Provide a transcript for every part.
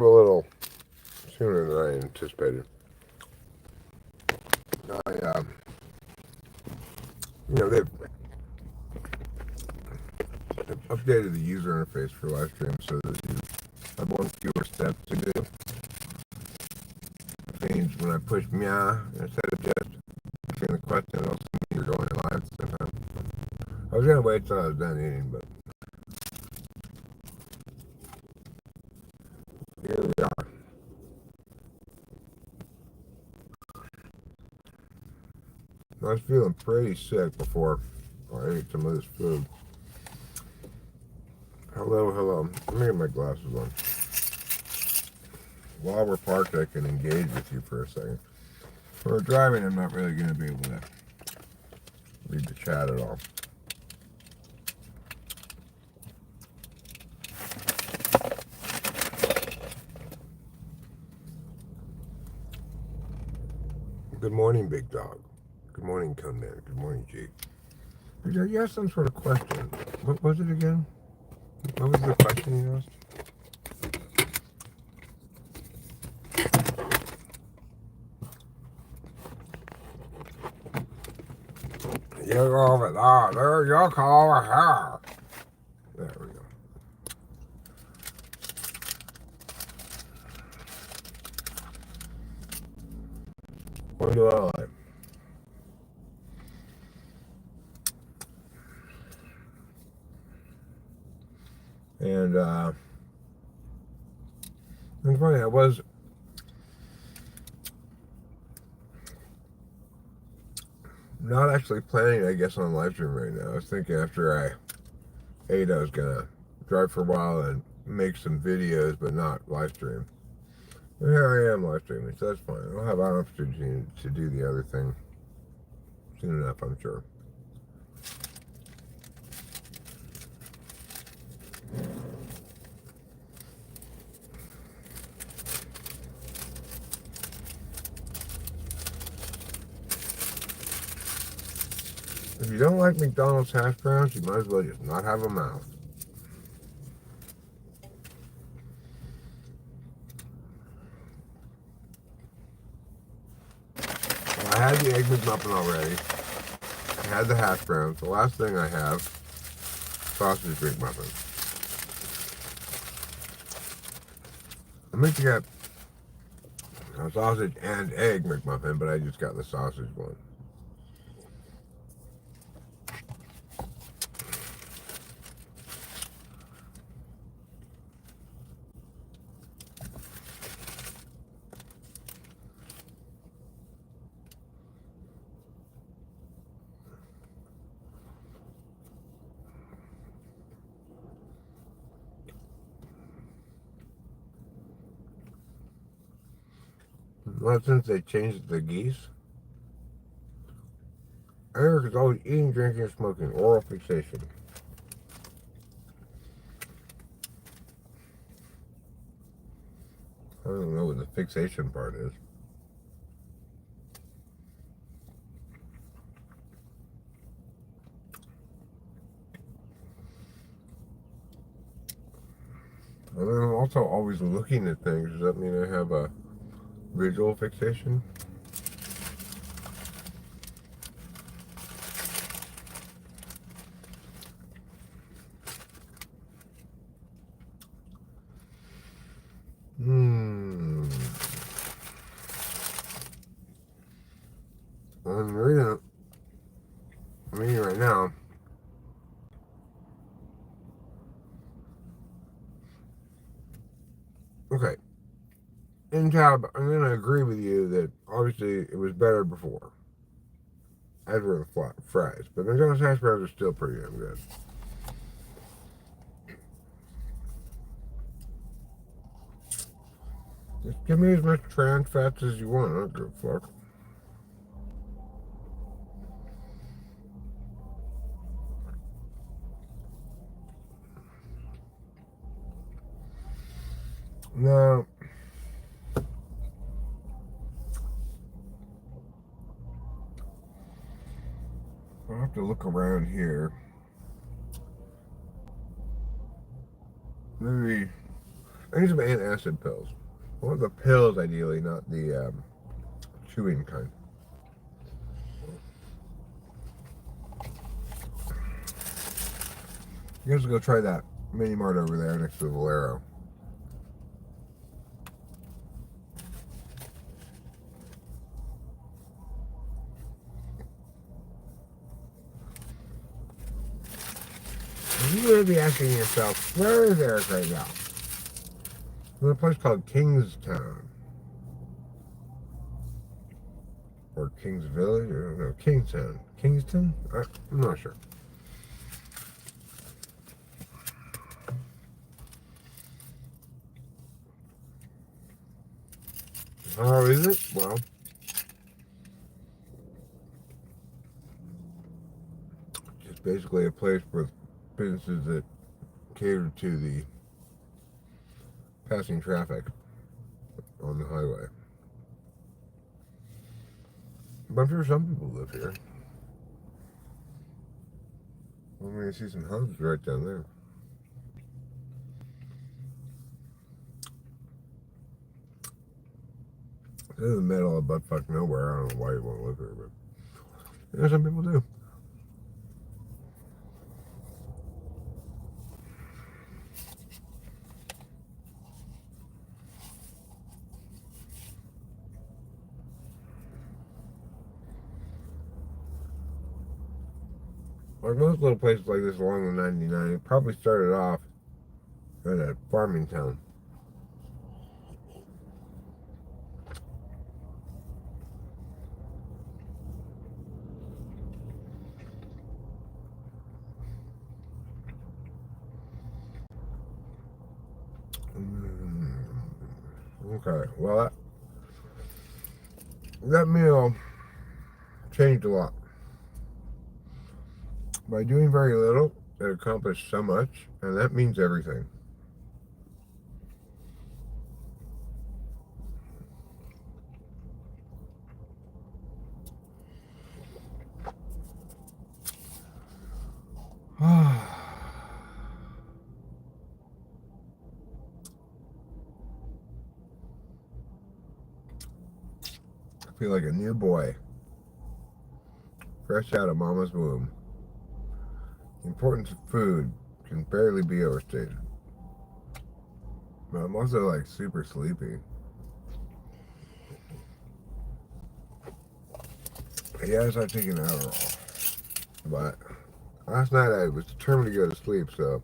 a little sooner than I anticipated. I, they've updated the user interface for live stream so that you have one fewer steps to do. It means when I push meow instead of just answering the question, it'll mean you're going live at the same time. I was gonna wait till I was done eating, but here we are. I was feeling pretty sick before I ate some of this food. Hello. Let me get my glasses on. While we're parked, I can engage with you for a second. When we're driving, I'm not really going to be able to read the chat at all. Good morning, Big Dog. Good morning, Conan. Good morning, G. You asked some sort of question. What was it again? What was the question you asked? You go over there. You come over here. There we go. What do I like? And it's funny, I was not actually planning, I guess, on live stream right now. I was thinking after I ate, I was gonna drive for a while and make some videos, but not live stream. But here I am live streaming, so that's fine. I'll have an opportunity to do the other thing soon enough, I'm sure. If you don't like McDonald's hash browns, you might as well just not have a mouth. Well, I had the Egg McMuffin already. I had the hash browns. The last thing I have, sausage McMuffin. I meant to get a sausage and egg McMuffin, but I just got the sausage one. Well, since they changed the geese, Eric is always eating, drinking, and smoking. Oral fixation. I don't know what the fixation part is. And then I'm also always looking at things. Does that mean I have a visual fixation? I'm reading right now. Okay. In tab, I'm going to agree with you that obviously it was better before. As were the fries. But McDonald's hash browns are still pretty damn good. Just give me as much trans fats as you want. I don't give a fuck. Now, I'll have to look around here. Maybe I need some antacid pills. I want the pills, ideally, not the chewing kind. You guys go try that mini mart over there next to the Valero. You may be asking yourself, where is Eric right now? There's a place called Kingstown. Or King's Village, or no, Kingstown. Kingston? I'm not sure. How is it? Well, it's basically a place with businesses that cater to the passing traffic on the highway. But I'm sure some people live here. I'm going to see some houses right down there. It's in the middle of buttfuck nowhere. I don't know why you want to live here, but some people do. Like most little places like this along the 99, it probably started off in a farming town. Okay, well, that meal changed a lot. By doing very little, it accomplished so much, and that means everything. I feel like a new boy, fresh out of mama's womb. The importance of food can barely be overstated. But I'm also like super sleepy. Yeah, I taking Adderall. But last night I was determined to go to sleep, so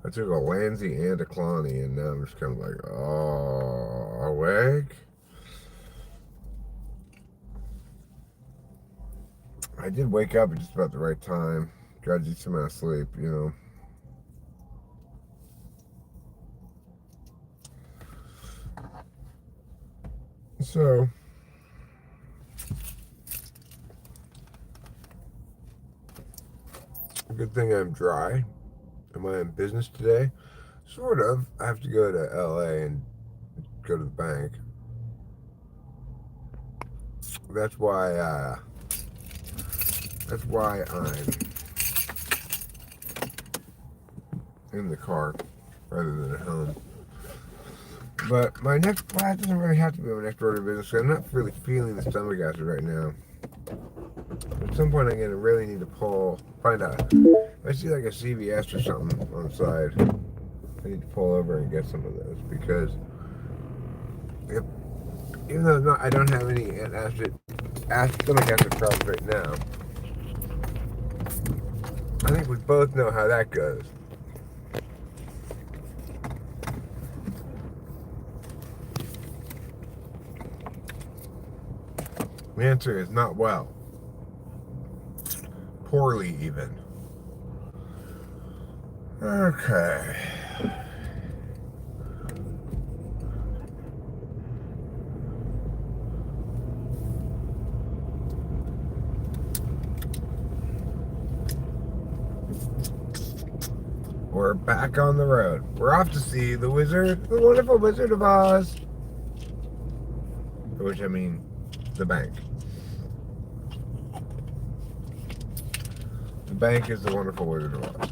I took a Lanzi and a Clonny, and now I'm just kind of like, oh, awake? I did wake up at just about the right time. Got a decent amount of sleep, you know. So, good thing I'm dry. Am I in business today? Sort of. I have to go to LA and go to the bank. That's why I'm in the car rather than at home. But my next class doesn't really have to be my next order of business. I'm not really feeling the stomach acid right now. At some point, I'm going to really need to find out. If I see like a CVS or something on the side, I need to pull over and get some of those, because even though I don't have any stomach acid problems right now, I think we both know how that goes. The answer is not well. Poorly, even. Okay. We're back on the road. We're off to see the wonderful Wizard of Oz. Which, I mean, the bank. The bank is the wonderful Wizard of Oz.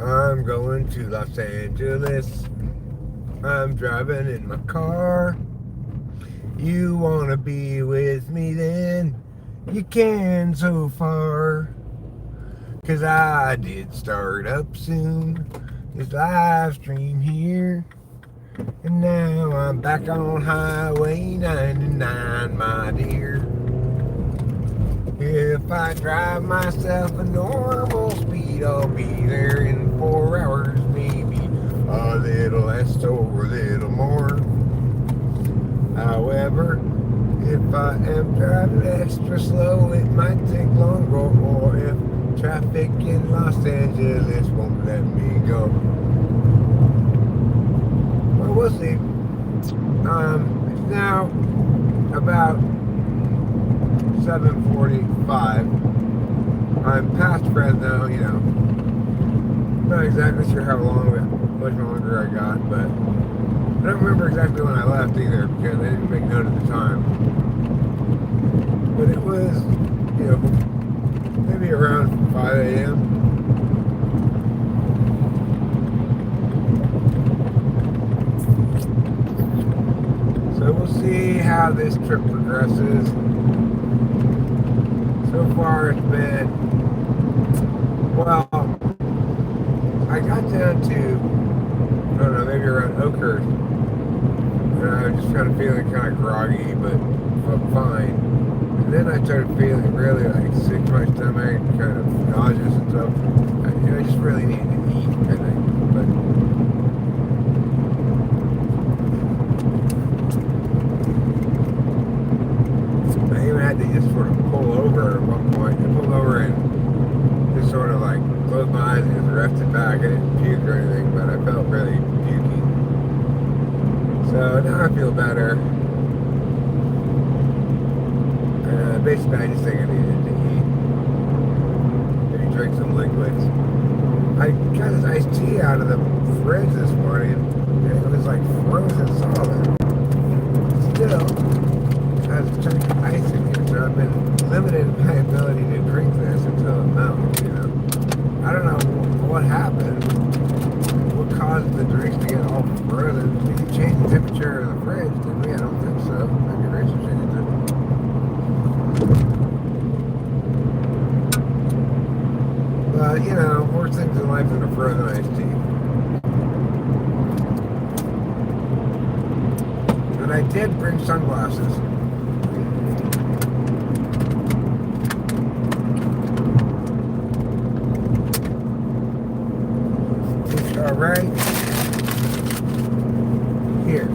I'm going to Los Angeles. I'm driving in my car. You wanna be with me then? You can so far. 'Cause I did start up soon. This live stream here. And now I'm back on Highway 99, my dear. If I drive myself a normal speed, I'll be there in 4 hours, maybe a little less or a little more. However, if I am driving extra slow, it might take longer, or if traffic in Los Angeles won't let me go. Well, we'll see. It's now about 7:45. I'm past Fresno, Not exactly sure how much longer I got, but I don't remember exactly when I left either because I didn't make note of the time. But it was, maybe around 5 a.m. So we'll see how this trip progresses. So far it's been, well, I got down to, I don't know, maybe around Oakhurst. And I was just kind of feeling kind of groggy, but felt fine. And then I started feeling really sick to my stomach, kind of nauseous and stuff. I just really needed to eat, I think. But I even had to just sort of pull over at one point. I pulled over and just sort of closed my eyes and just rested back. I didn't puke or anything, but I felt really pukey. So now I feel better. Basically, I just think I needed to eat. Maybe drink some liquids. I got this iced tea out of the fridge this morning, and it was frozen solid. Still, has a chunk of ice in here, so I've been limited in my ability to drink this until it melts, I don't know what happened. What caused the drinks to get all frozen? Did you change the temperature of the fridge? Did we? I don't think so. Maybe Rachel changed it. But, worst things in life than a frozen iced tea. And I did bring sunglasses. Which are right here.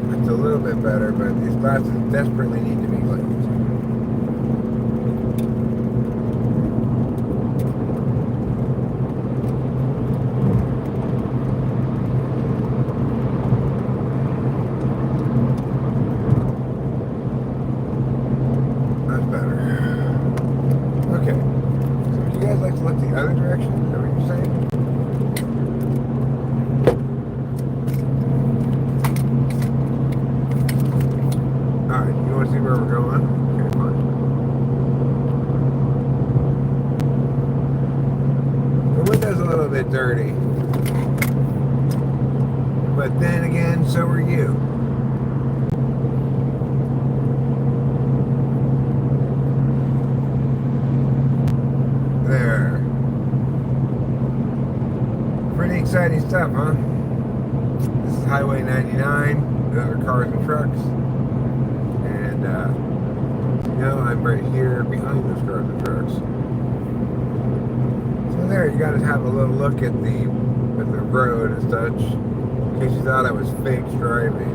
That's a little bit better, but these glasses desperately need to be cleaned. Dirty. But then again, so are you. There. Pretty exciting stuff, huh? This is Highway 99. There are cars and trucks. And, I'm right here behind those cars and trucks. There, you gotta have a little look at the road and such, in case you thought I was fake driving.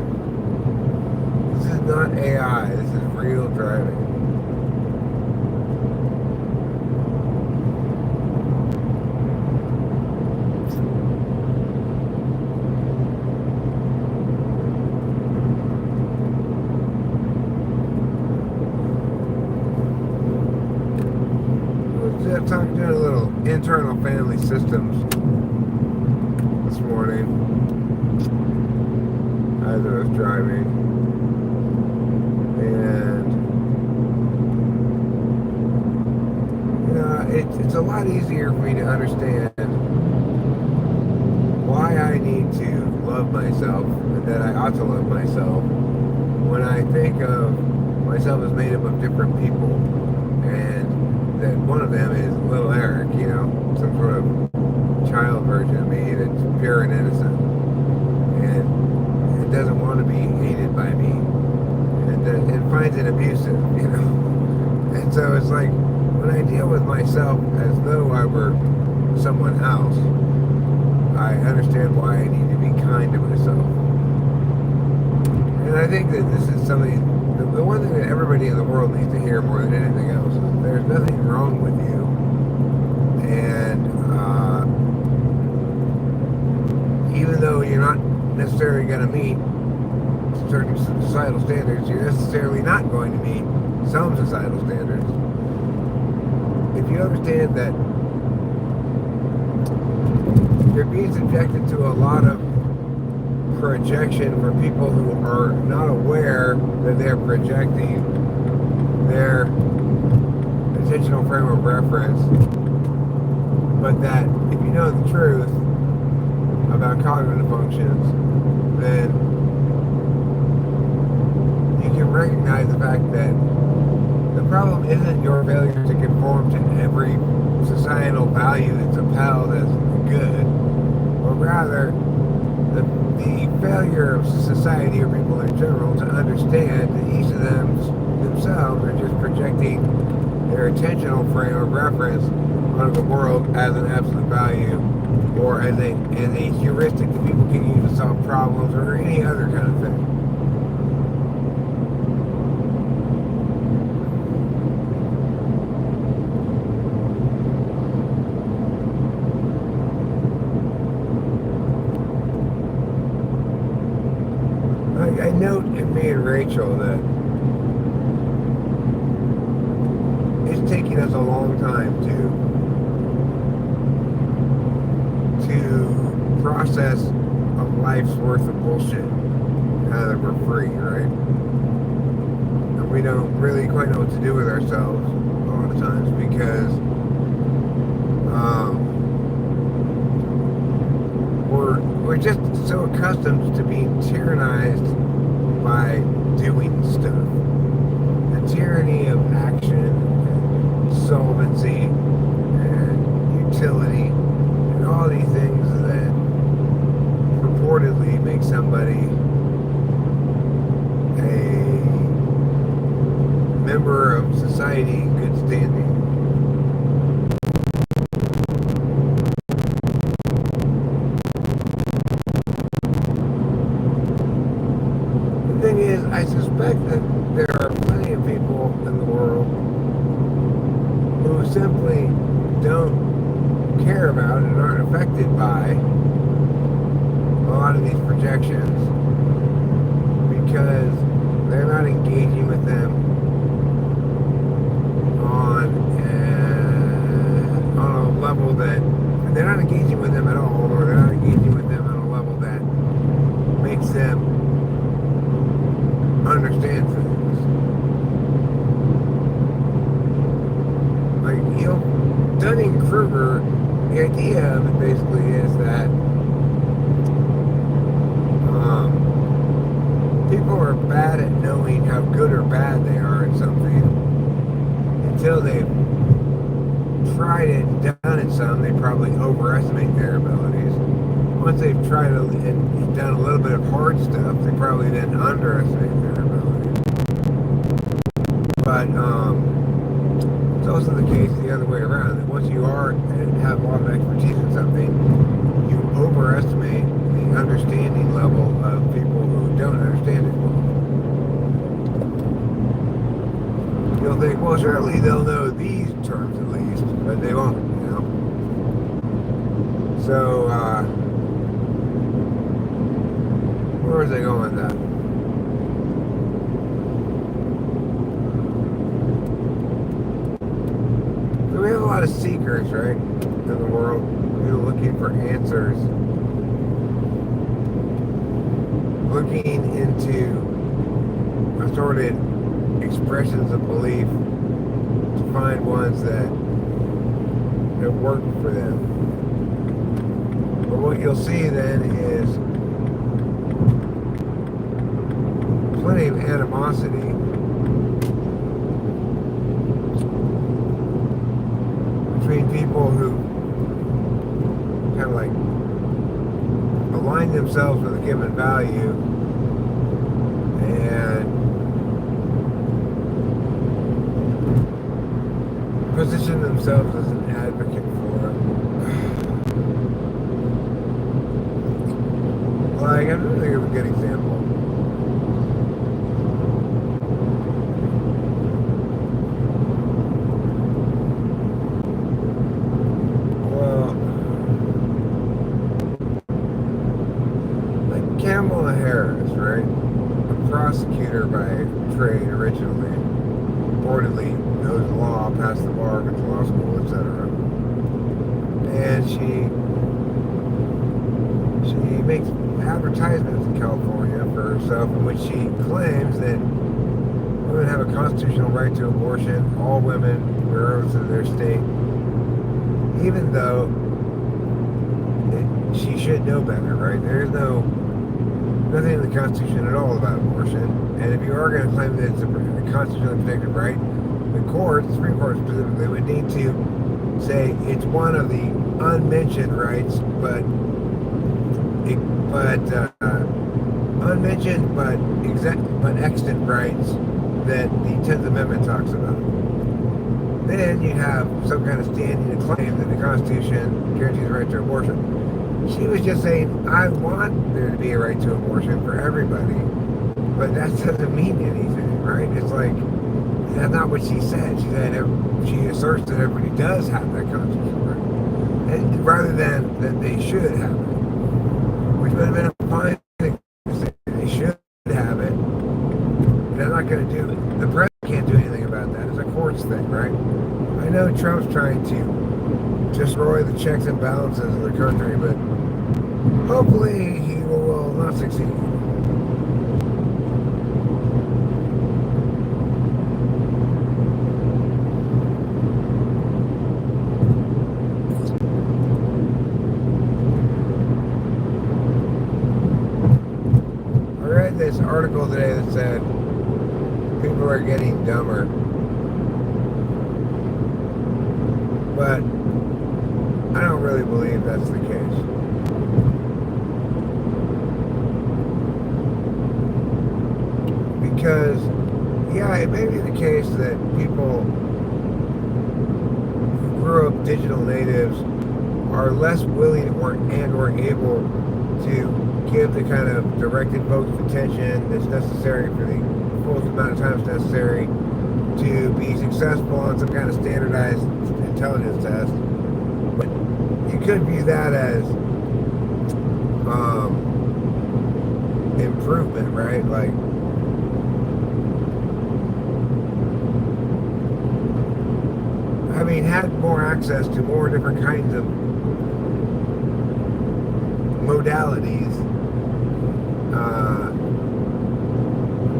This is not AI, this is real driving. I'm talking to a little internal family systems this morning as I was driving, and it's a lot easier for me to understand why I need to love myself and that I ought to love myself when I think of myself as made up of different people, and that one of them is little Eric, you know, some sort of child version of me that's pure and innocent, and it doesn't want to be hated by me, and it finds it abusive, you know. And so it's like, when I deal with myself as though I were someone else, I understand why I need to be kind to myself. And I think that this is something, the one thing that everybody in the world needs to hear more than anything else is there's nothing wrong with you. And even though you're not necessarily going to meet certain societal standards, you're necessarily not going to meet some societal standards. If you understand that you're being subjected to a lot of projection for people who are not aware that they're projecting their intentional frame of reference, but that if you know the truth about cognitive functions, then you can recognize the fact that the problem isn't your failure to conform to every societal value that's upheld as good, but rather the failure of society or people in general to understand that each of them themselves are just projecting their intentional frame of reference on the world as an absolute value, or as a heuristic that people can use to solve problems, or any other kind of thing. I note in me and Rachel that it's taking us a long time to process a life's worth of bullshit now that we're free, right? And we don't really quite know what to do with ourselves a lot of times because we're just so accustomed to being tyrannized by doing stuff. The tyranny of action, and solvency, and utility, and all these things that purportedly make somebody a member of society in good standing. The thing is, I suspect that there are plenty of people in the world who simply don't care about and aren't affected by a lot of these projections because they're not engaging with them on a level that they're not engaging with them at all, or they're not engaging with them on a level that makes them understand things. Like, you know, Dunning-Kruger, the idea of it basically is that people are bad at knowing how good or bad they are at something until they've tried it and done it some. They probably overestimate their abilities. Once they've tried and done a little bit of hard stuff, they probably then underestimate their abilities. But it's also the case the other way around, that once you are and have a lot of expertise in something, you overestimate the understanding level of people who don't understand it well. You'll think, well, surely they'll know these terms at least, but they won't, you know. So, where was I going with that? So we have a lot of seekers, right, in the world, people looking for answers, looking into assorted expressions of belief to find ones that it worked for them. But what you'll see then is plenty of animosity between people who kind of like align themselves with a given value and position themselves as an advocate for it. Like, I'm trying to think of a good example. Well, like Kamala Harris, right? A prosecutor by trade originally, reportedly knows the law, passed the bar, went to law school, etc. And she makes advertisements in California for herself in which she claims that women have a constitutional right to abortion, all women, regardless of their state, even though she should know better, right? There's nothing in the Constitution at all about abortion. And if you are going to claim that it's a constitutionally protected right, the Supreme Court specifically, would need to say it's one of the unmentioned rights, but extant rights that the 10th Amendment talks about. Then you have some kind of standing to claim that the Constitution guarantees the right to abortion. She was just saying, I want there to be a right to abortion for everybody, but that doesn't mean anything, right? It's like, that's not what she said. She said she asserts that everybody does have that constitutional right, and rather than that they should have it, which would have been a fine thing to say. They should have it. They're not going to do it. The president can't do anything about that. It's a courts thing, right? I know Trump's trying to destroy the checks and balances of the country, but hopefully he will not succeed. This article today that said people are getting dumber, but I don't really believe that's the case. Because, yeah, it may be the case that people who grew up digital natives are less willing or able to give the kind of directed focused attention that's necessary for the fullest amount of time that's necessary to be successful on some kind of standardized intelligence test. But you could view that as improvement, right? Like, having had more access to more different kinds of modalities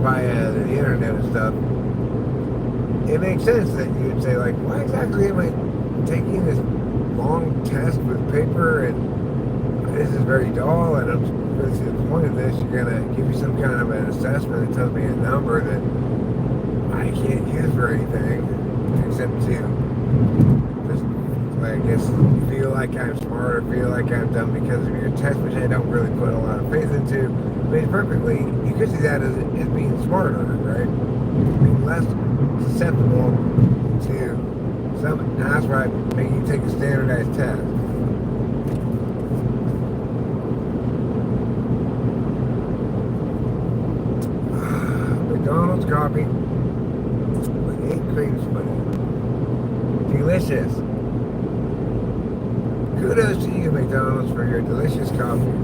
via the internet and stuff, it makes sense that you would say, like, why exactly am I taking this long test with paper, and this is very dull, and I'm really to the point of this, you're going to give me some kind of an assessment that tells me a number that I can't use for anything except to just, I guess, feel like I'm smart or feel like I'm dumb because of your test, which I don't really put a lot of faith into. I mean, perfectly, you could see that as being smarter, right? Being less susceptible to something. And that's why I make you take a standardized test. McDonald's coffee with 8 cream spudding. Delicious. Kudos to you, McDonald's, for your delicious coffee.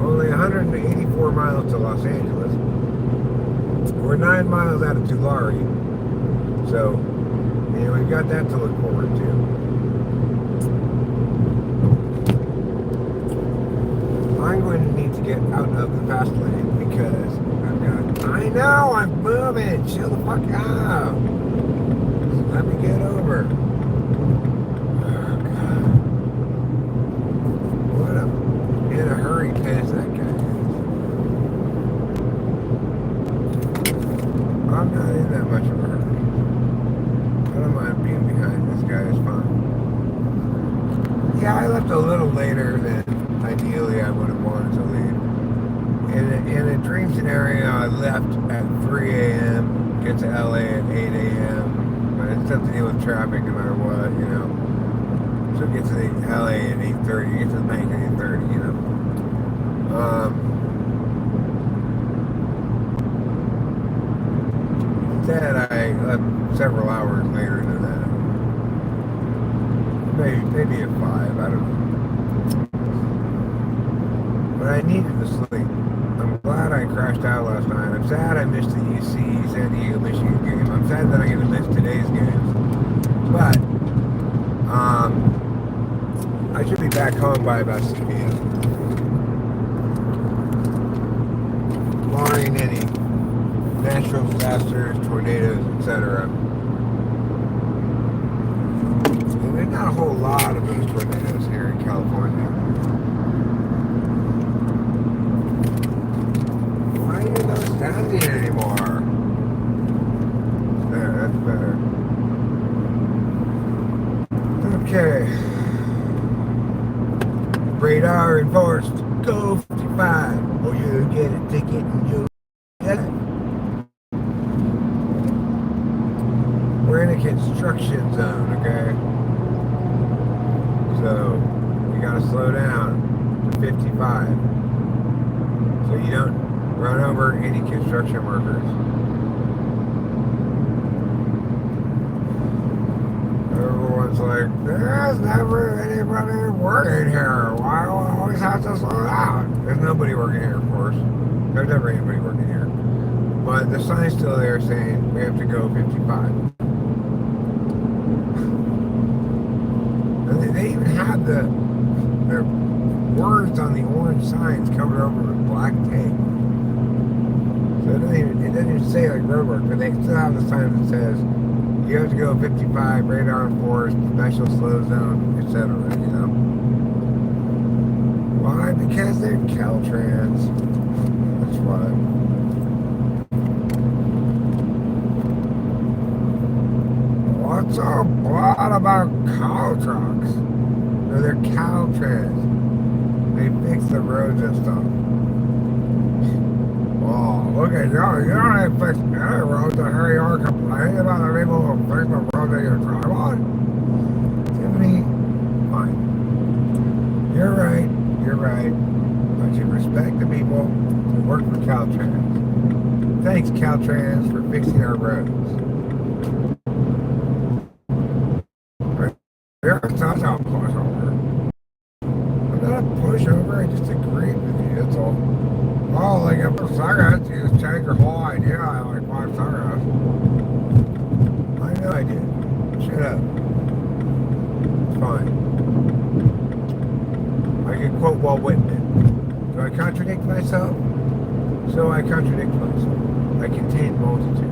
Only 184 miles to Los Angeles. We're 9 miles out of Tulare. So, you know, we've got that to look forward to. I'm going to need to get out of the fast lane because I've got I know, I'm moving. Chill the fuck out. Let me get over. Oh, God. What a... In a hurry past that guy. I'm not in that much of a hurry. I don't mind being behind this guy. It's fine. Yeah, I left a little later than ideally I would have wanted to leave. In a dream scenario, I left at 3 a.m., get to LA at 8 a.m., but it's tough to deal with traffic no matter what, you know. So get to the LA at 8:30, get to the bank at 8:30, you know. Instead, I left several hours later than that. Maybe at 5, I don't know. But I needed to sleep. I'm glad I crashed out last night. I'm sad I missed the UC San Diego, Michigan game. I'm sad that I'm going to miss today's games. But, I should be back home by about 6 p.m. Barring any natural disasters, tornadoes, etc. And there's not a whole lot of those tornadoes here in California. Why are you not standing anymore? There, that's better. Okay. Radar enforced. Go 55. Or you get a ticket and you get it. We're in a construction zone, okay? So you gotta slow down to 55. So you don't run over any construction workers. Everyone's like, there's never anybody working here. Why do I always have to slow down? There's nobody working here, of course. There's never anybody working here. But the sign's still there saying we have to go 55. And they even have their words on the orange signs covered over with black tape. So it doesn't even say like roadwork, but they still have the sign that says you have to go 55, radar enforced, special slow zone, etc. You know? Why? Because they're Caltrans. That's why. What's so bad about cow trucks? No, they're Caltrans. They fix the roads and stuff. Oh, look at you. You don't have to fix any roads to hurry or complain about the people who fix the roads that you drive on. Tiffany, fine. You're right. You're right. But you respect the people who work for Caltrans. Thanks, Caltrans, for fixing our roads. There's not a pushover. I'm not a pushover. I just agree with you. That's all. Oh, like if a cigarette, you just change your whole idea. I like 5 cigarettes. I know I did. Shut up. It's fine. I can quote Walt Whitman. Do I contradict myself? So I contradict myself. I contain multitudes.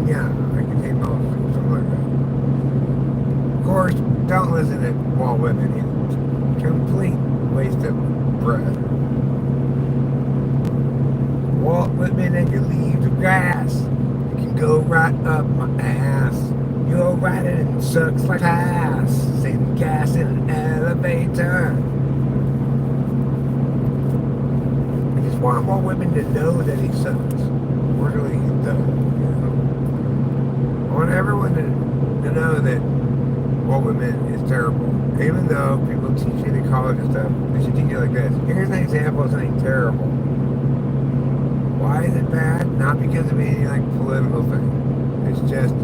Yeah, I contain multitudes. Something like that. Of course, don't listen to Walt Whitman. He's complete waste of breath. Walt Whitman and your leaves of grass. You can go right up my ass. You go right in and sucks like ass. Same gas in an elevator. I just want Walt Whitman to know that he sucks. Really, he does. You know? I want everyone to know that Walt Whitman is terrible. Even though people teach you in college and stuff, they should teach you like this. Here's an example of something terrible. Why is it bad? Not because of any like political thing. It's just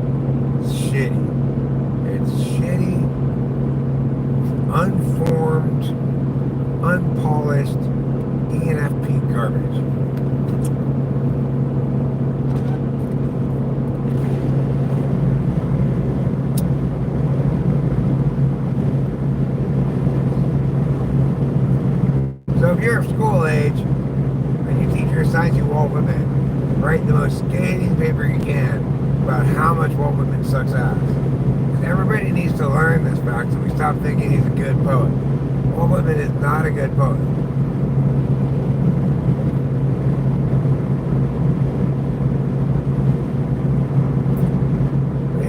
shitty. It's shitty, unformed, unpolished ENFP garbage. So if you're of school age and your sciencey wall women, write the most scathing paper you can about how much Walt Whitman sucks ass. And everybody needs to learn this fact so we stop thinking he's a good poet. Walt Whitman is not a good poet.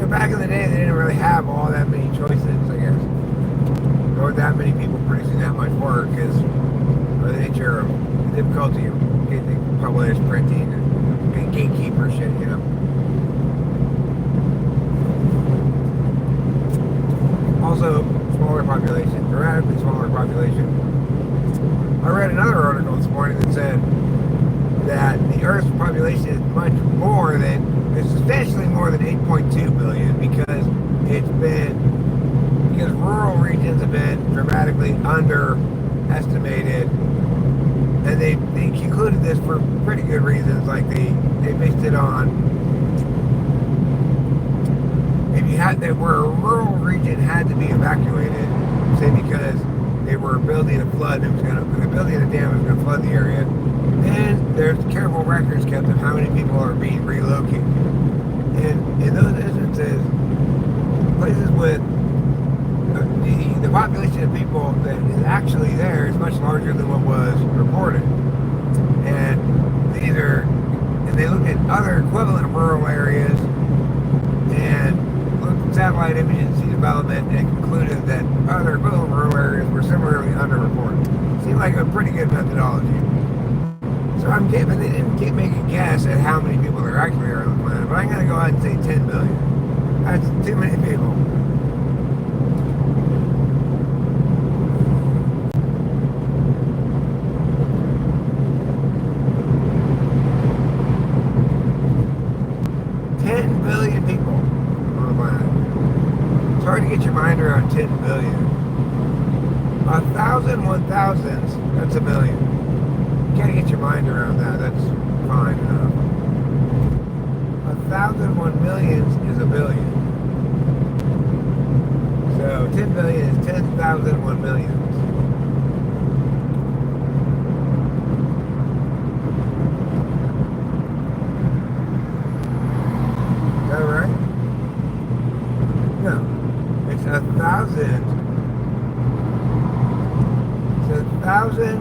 Back in the day, they didn't really have all that many choices, I guess. There weren't that many people producing that much work because of the nature of the difficulty of getting published, printing, and gatekeeper shit, you know. Also, smaller population, dramatically smaller population. I read another article this morning that said that the Earth's population is much more than, it's substantially more than 8.2 billion because rural regions have been dramatically underestimated, and they concluded this for pretty good reasons. Like they based it on where a rural region had to be evacuated, say because they were building a flood, building a dam was going to flood the area. And there's careful records kept of how many people are being relocated. And in those instances, places with the population of people that is actually there is much larger than what was reported. And they look at other equivalent rural areas and looked at satellite images and sea development and concluded that other equivalent rural areas were similarly underreported. Seemed like a pretty good methodology. So they didn't make a guess at how many people there actually are on the planet, but I'm going to go ahead and say 10 billion. That's too many people. Get your mind around 10 billion. 1,000 1,000s, that's a million. You gotta get your mind around that, that's fine enough. 1,000 1 millions is a billion. So 10 billion is 10,000 1 millions. Is that right? No. It's 1,000. It's 1,000,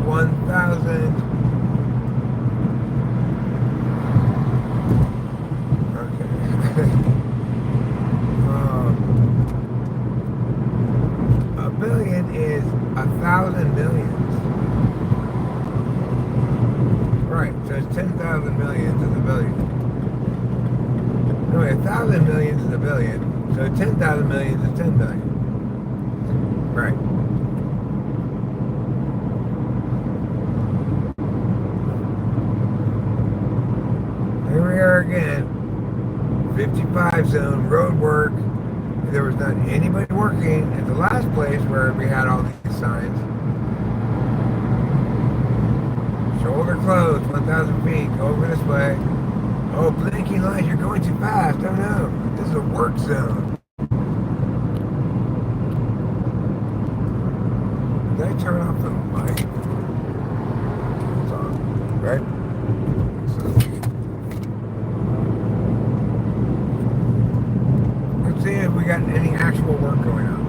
1,000. Okay. A billion is 1,000 millions. Right. So it's 10,000 millions is a billion. No, 1,000 millions is a billion. So 10,000 millions is 10 billion. Right. Here we are again. 55 zone, road work. There was not anybody working at the last place where we had all these signs. Shoulder closed, 1,000 feet, go over this way. Oh, blinking lights, you're going too fast. Oh no, this is a work zone. Did I turn off the light? It's on, right? So, let's see if we got any actual work going on.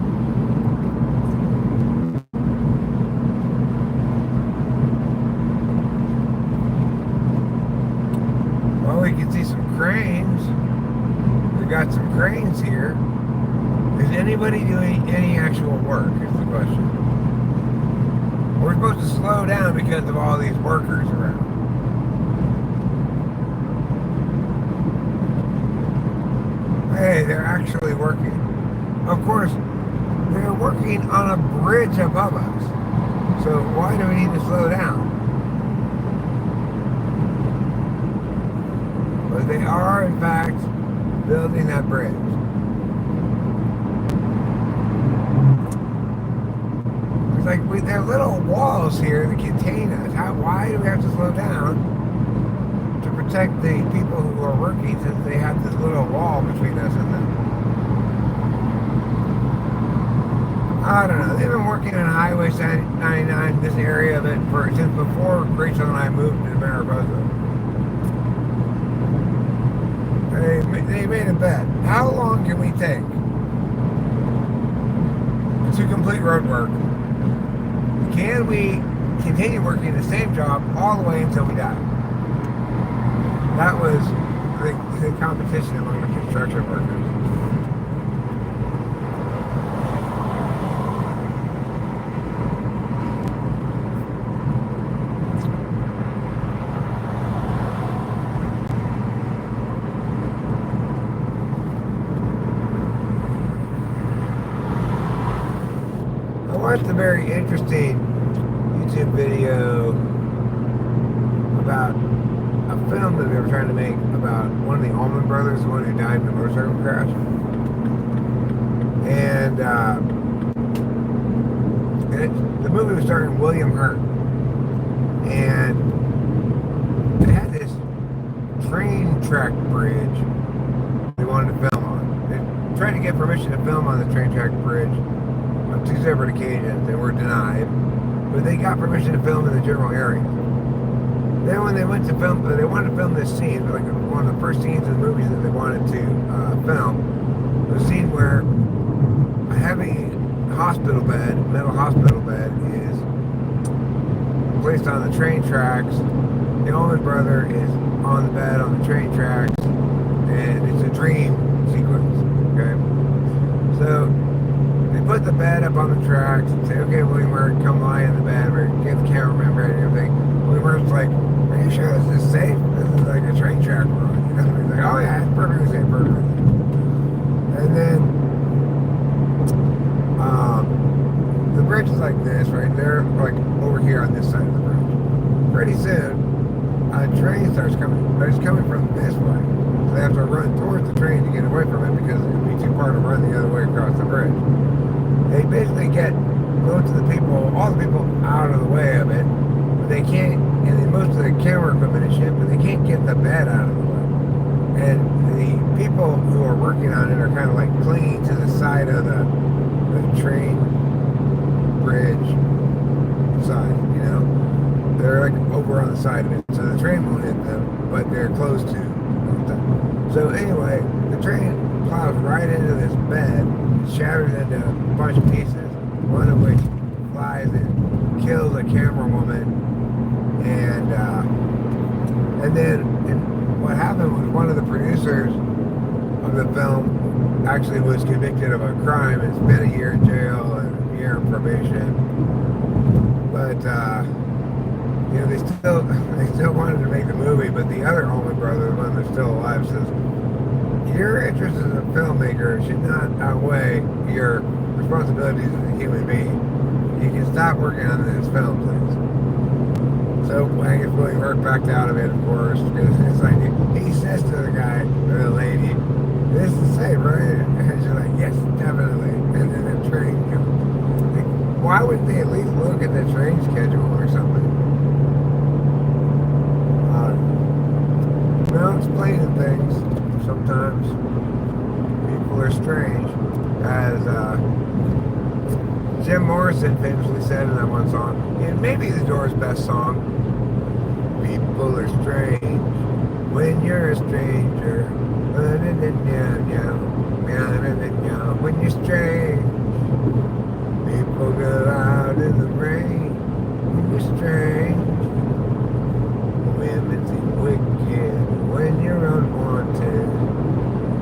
We can see some cranes. We got some cranes here. Is anybody doing any actual work is the question. We're supposed to slow down because of all these workers around. Hey, they're actually working. Of course, they're working on a bridge above us. So why do we need to slow down? But they are, in fact, building that bridge. It's like there are little walls here that contain us. Why do we have to slow down to protect the people who are working since they have this little wall between us and them? I I don't know. They've been working on Highway 99, this area of it, since before Rachel and I moved to Mariposa. They made a bet. How long can we take to complete road work? Can we continue working the same job all the way until we die? That was the competition among the construction workers. I watched a very interesting YouTube video about a film that they were trying to make about one of the Allman Brothers, the one who died in a motorcycle crash. And the movie was starring William Hurt. And they had this train track bridge they wanted to film on. They tried to get permission to film on the train track bridge on 2 separate occasions. They were denied. But they got permission to film in the general area. Then when they went to film, they wanted to film this scene, like one of the first scenes in the movies that they wanted to film, was a scene where a heavy hospital bed, metal hospital bed, is placed on the train tracks. The Allman brother is on the bed on the train tracks, and it's a dream sequence, okay? So they put the bed up on the tracks and say, okay, William Hurt, come lie in the bed, or get the cameraman ready and everything. William Hurt's like, are you sure this is safe? This is like a train track run. You know? He's like, oh yeah, it's perfectly safe, perfectly safe. And then the bridge is like this, right? They're like over here on this side of the bridge. Pretty soon, a train starts coming, but it's coming from this way. So they have to run towards the train to get away from it because it would be too far to run the other way across the bridge. They basically get most of the people, all the people out of the way of it, but they can't, and then most of the camera equipment is shit, but they can't get the bed out of the way. And the people who are working on it are kind of like clinging to the side of the train bridge side, you know? They're like over on the side of it, so the train won't hit them, but they're close to. So anyway, the train plows right into this bed, shatters into a bunch of pieces, one of which flies and kills a camera woman. And then what happened was one of the producers of the film actually was convicted of a crime and spent a year in jail and a year in probation. But you know, they still wanted to make the movie, but the other Allman brother, the one that's still alive, says, your interest as a filmmaker should not outweigh your responsibilities as a human being. You can stop working on this film, please. So I guess William Hurt backed out of it, of course, because it's like, he says to the guy, or the lady, this is safe, right? And she's like, yes, definitely. And then the train comes. Like, why wouldn't they at least look at the train schedule or something? Well, explaining things sometimes. People are strange. As Jim Morrison famously said in that one song, it may be the Doors' best song. People are strange when you're a stranger. When you're strange, people go out in the rain. When you're strange, women seem wicked when you're unwanted.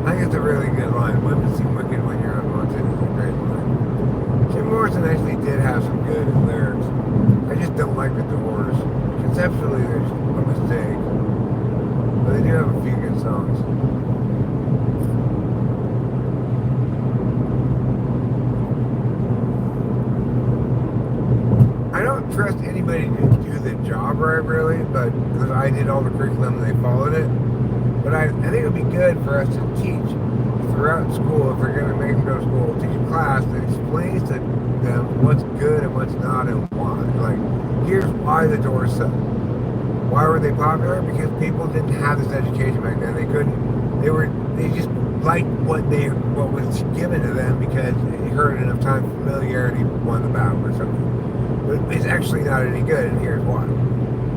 I think it's a really good line. Women seem wicked when you're unwanted is a great line. Jim Morrison actually did have some good lyrics. I just don't like the Doors. Conceptually, there's a mistake. But they do have a few good songs. I don't trust anybody to do the job right, really, but because I did all the curriculum and they followed it. But I think it would be good for us to teach throughout school, if we're going to make them go to school, teach a class that explains to them what's good and what's not and why. Like, here's why the Doors suck. Why were they popular? Because people didn't have this education back then. They just liked what was given to them because they heard enough time familiarity won the battle or something. But it's actually not any good, and here's why.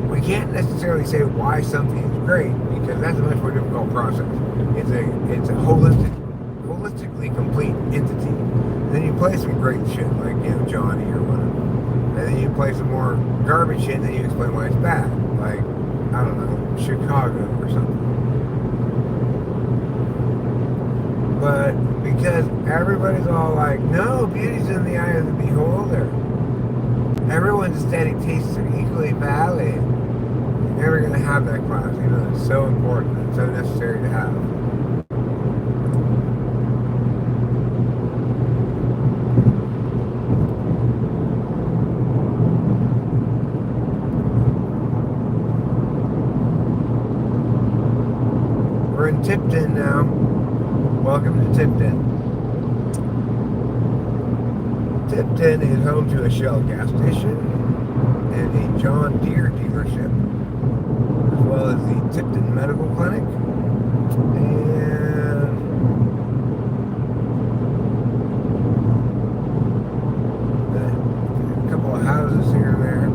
We can't necessarily say why something is great because that's a much more difficult process. It's a holistically complete entity. And then you play some great shit like Johnny or whatever, and then you play some more garbage shit, and then you explain why it's bad, like I don't know, Chicago or something. But because everybody's all like, no, beauty's in the eye of the beholder. Everyone's aesthetic tastes are equally valid. You're never going to have that class. It's so important. It's so necessary to have. We're in Tipton now. Welcome to Tipton. Tipton is home to a Shell gas station and a John Deere dealership, as well as the Tipton Medical Clinic and a couple of houses here and there.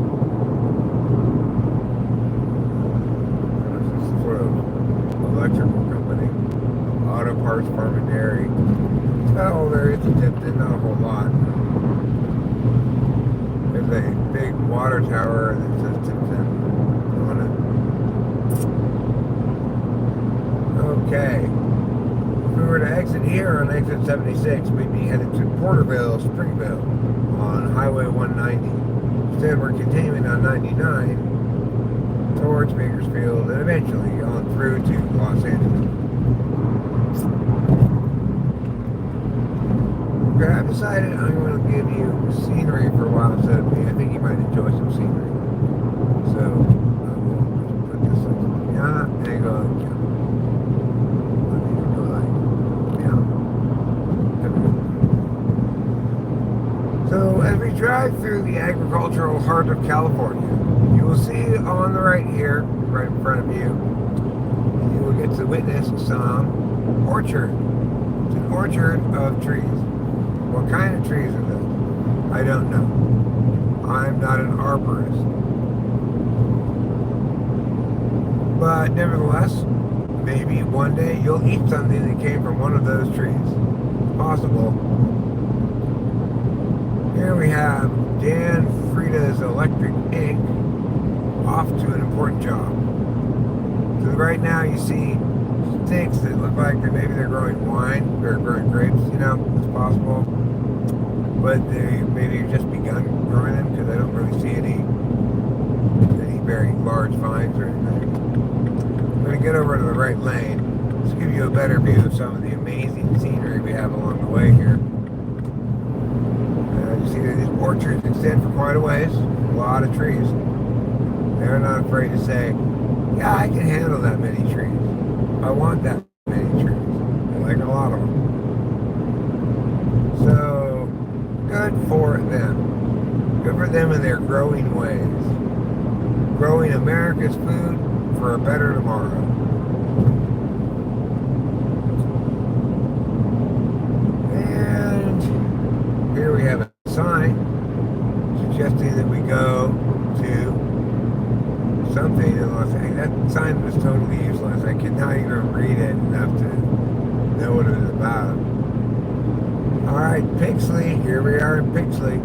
This is sort of electrical company, auto parts, farm and dairy. That's about all there is to Tipton, not a whole lot. There's a big water tower that says Tipton on it. Okay. If we were to exit here on exit 76, we'd be headed to Porterville, Springville on Highway 190. Instead, we're continuing on 99 towards Bakersfield and eventually on through to Los Angeles. Okay, I've decided I'm going to give you scenery for a while instead of me. I think you might enjoy some scenery. So, I will put this like, yeah, there you go. Yeah. So, as we drive through the agricultural heart of California, you will see on the right here, right in front of you, you will get to witness some orchard. It's an orchard of trees. What kind of trees are those? I don't know. I'm not an arborist. But nevertheless, maybe one day you'll eat something that came from one of those trees. It's possible. Here we have Dan Frieda's Electric Ink off to an important job. So right now you see sticks that look like maybe they're growing wine, they're growing grapes, it's possible. But they maybe just begun growing them because I don't really see any very large vines or anything. I'm going to get over to the right lane. Let's give you a better view of some of the amazing scenery we have along the way here. You see that these orchards extend for quite a ways. A lot of trees. They're not afraid to say, yeah, I can handle that many trees. I want that many trees. I like a lot of them. So, good for them. Good for them in their growing ways. Growing America's food for a better tomorrow. And here we have a sign suggesting that we go to something in Los Angeles. That sign was totally useless. I could not even read it enough to know what it was about. Alright, Pixley. Here we are in Pixley.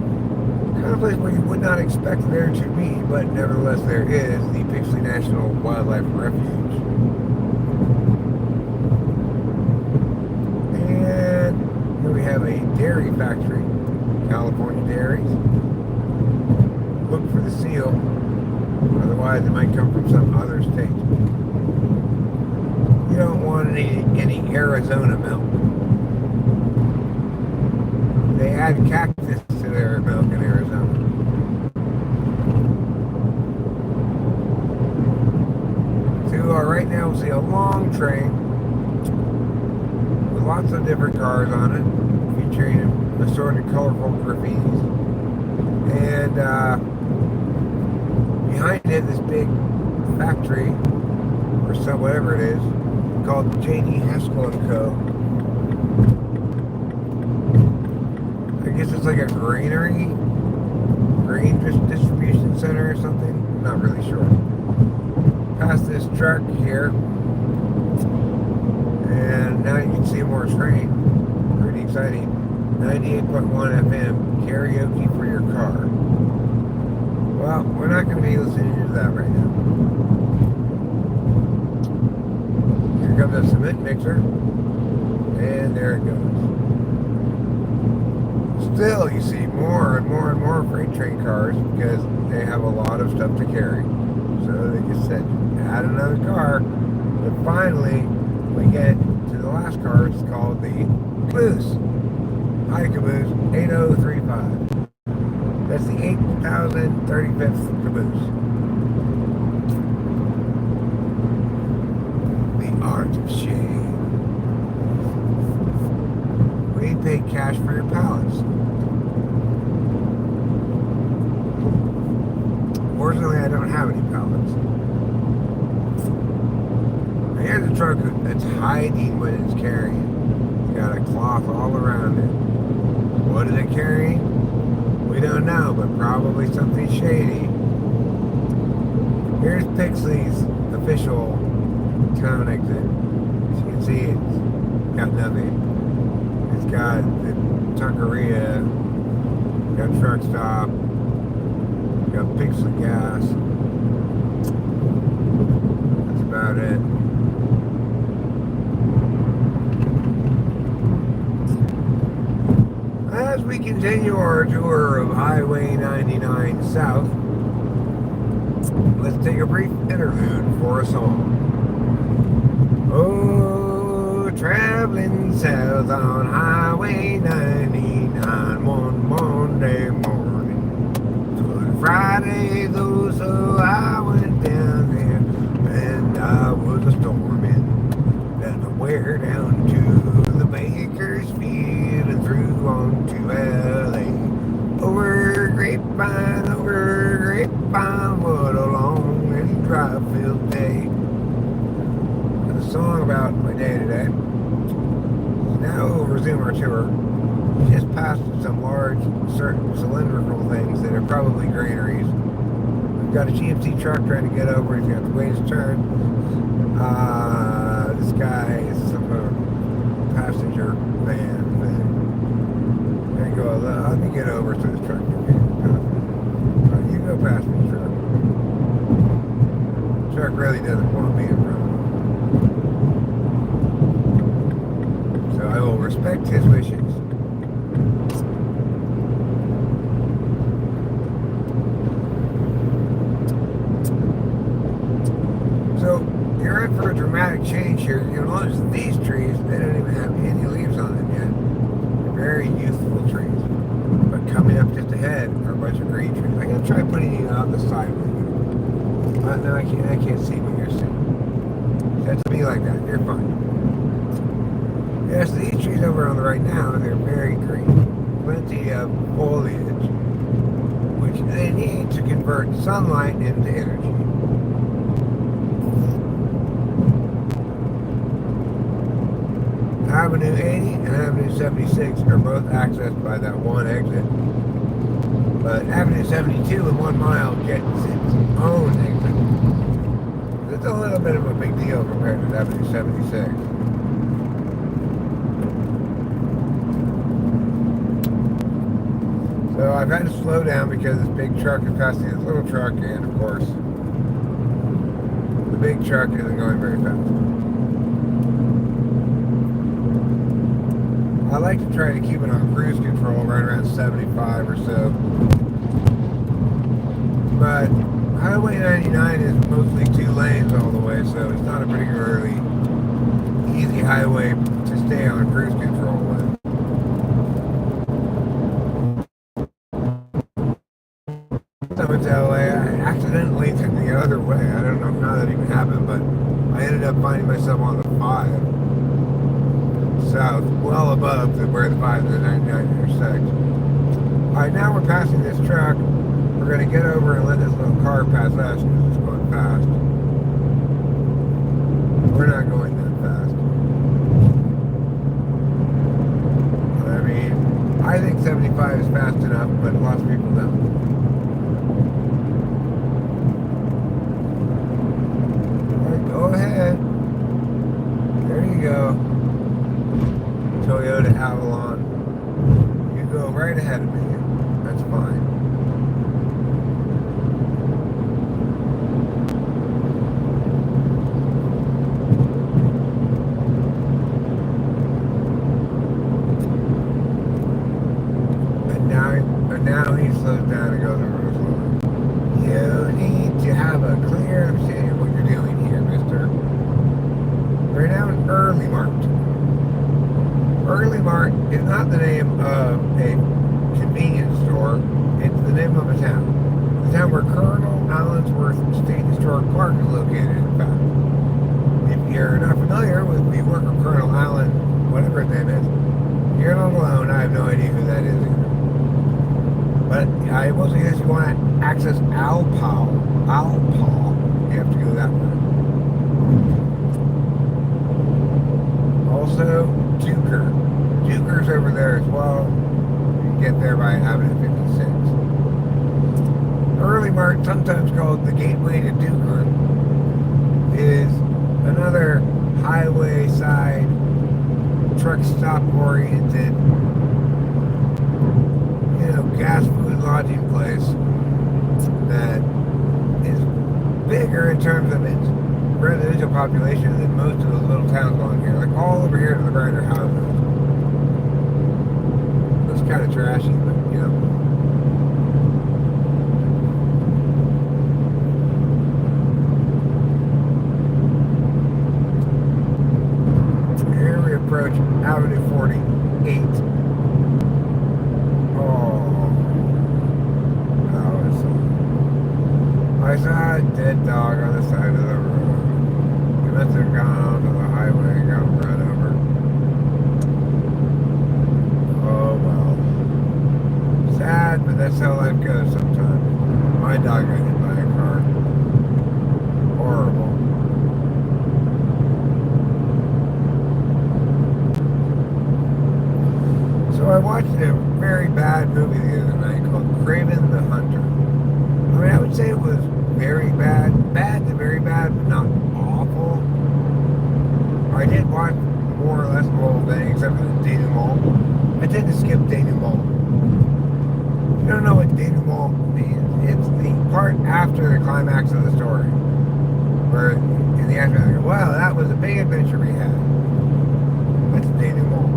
Kind of place where you would not expect there to be, but nevertheless there is the Pixley National Wildlife Refuge. And here we have a dairy factory. California dairies. Look for the seal. Otherwise it might come from some other state. You don't want any Arizona milk. They add cactus to their milk in Arizona. So right now we see a long train with lots of different cars on it, featuring assorted colorful graffitis. And behind it, this big factory, or some whatever it is, called J.D. Haskell & Co. guess it's like a granary, grain distribution center or something. I'm not really sure. Past this truck here, and now you can see more train. Pretty exciting. 98.1 FM karaoke for your car. Well, we're not going to be listening to that right now. Here comes a cement mixer, and there it goes. Still, you see more and more and more freight train cars because they have a lot of stuff to carry. So they just said, add another car. But finally, we get to the last car. It's called the Caboose. Hi, Caboose 8035. That's the 8,035th Caboose. The Art of Shame. We pay cash for your pallets. Fortunately, I don't have any pallets. Here's a truck that's hiding what it's carrying. It's got a cloth all around it. What is it carrying? We don't know, but probably something shady. Here's Pixley's official town exit. As you can see, it's got nothing. It's got the Taqueria, got truck stop, got Pixley gas. That's about it. As we continue our tour of Highway 99 South, let's take a brief interlude for a song. Oh, traveling south on Highway 99 one Monday morning. Good Friday though, so I went down there and I was a storming. Then I wear down to the Bakersfield and through on to LA. Over grapevine, what a long and dry field day. And a song about my day today. Now we'll resume our tour. We just passed some large certain cylindrical things that are probably granaries. We've got a GMC truck trying to get over. He's got to wait his turn. This guy is some passenger van thing. There you go. Let me get over to this truck. You go past me, truck. Truck really doesn't want me in front of him. So I will respect his wishes. So you're in for a dramatic change here. You'll notice these trees, they don't even have any leaves on them yet. They're very youthful trees. But coming up just ahead are a bunch of green trees. I'm going to try putting you out the side with you. No, I can't see what you're seeing. That's me like that. You're fine. Yes, these trees over on the right now, they're very green. Plenty of foliage, which they need to convert sunlight into energy. Avenue 80 and Avenue 76 are both accessed by that one exit. But Avenue 72 in 1 mile gets its own exit. It's a little bit of a big deal compared to Avenue 76. So I've had to slow down because this big truck is passing this little truck, and of course, the big truck isn't going very fast. I like to try to keep it on cruise control right around 75 or so. But Highway 99 is mostly 2 lanes all the way, so it's not a particularly easy highway to stay on cruise control with. So it's LA. I accidentally took the other way. I don't know how that even happened, but I ended up finding myself on the 5. South, well above where the 5 and the 99 intersect. Alright, now we're passing this truck. We're going to get over and let this little car pass us because it's going fast. We're not going that fast. I mean, I I think 75 is fast enough, but lots of people don't. Alright, go ahead. There you go. Toyota Avalon. You go right ahead of me. That's fine. Now he slows down and goes a little slower. You need to have a clear understanding of what you're doing here, mister. We're now in Early Mart. Early Mart is not the name of a convenience store, it's the name of a town. The town where Colonel Allensworth State Historic Park is located, in fact. If you're not familiar with the work of Colonel Allen, whatever his name is, you're not alone. I have no idea who that is either. But I will say this, you want to access Alpal, you have to go that way. Also, Duker's over there as well. You can get there by Avenue 56. Early Mart, sometimes called the Gateway to Duker, is another highway side, truck stop oriented, gas food lodging place that is bigger in terms of its residential population than most of those little towns along here. Like all over here to the right are houses. It's kind of trashy, but Here we approach Avenue 48. I saw a dead dog on the side of the road. He must have gone onto the highway and got run over. Oh well. Sad, but that's how life goes sometimes. My dog got hit by a car. Horrible. So I watched a very bad movie the other night called Kraven the Hunter. I mean, I would say it was very bad to very bad, but not awful. I did watch more or less the whole thing, except for the denouement. I tend to skip denouement. If you don't know what denouement means, it's the part after the climax of the story, where in the aftermath, I go, wow, that was a big adventure we had. That's denouement.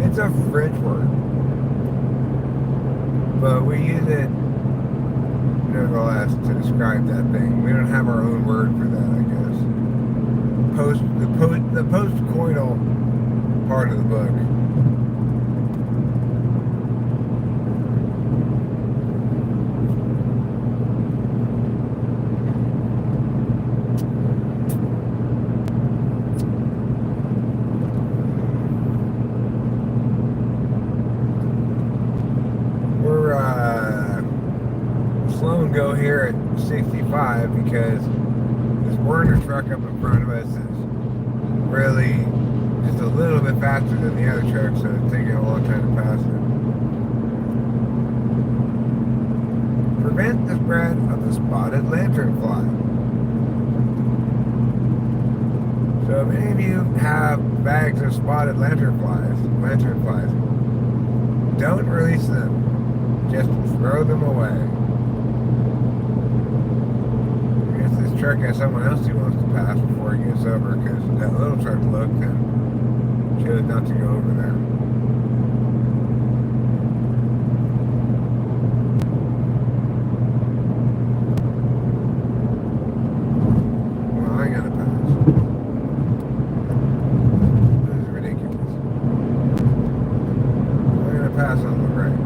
It's a French word, but we use it nevertheless to describe that thing. We don't have our own word for that, I guess. The post-coital part of the book. Slow and go here at 65 because this Werner truck up in front of us is really just a little bit faster than the other truck, so it's taking a long time to pass it. Prevent the spread of the spotted lanternfly. So if any of you have bags of spotted lanternflies, don't release them. Just throw them away. This truck has someone else he wants to pass before he gets over, because that little truck looked and chose not to go over there. Well, I gotta pass. This is ridiculous. I'm gonna pass on the right.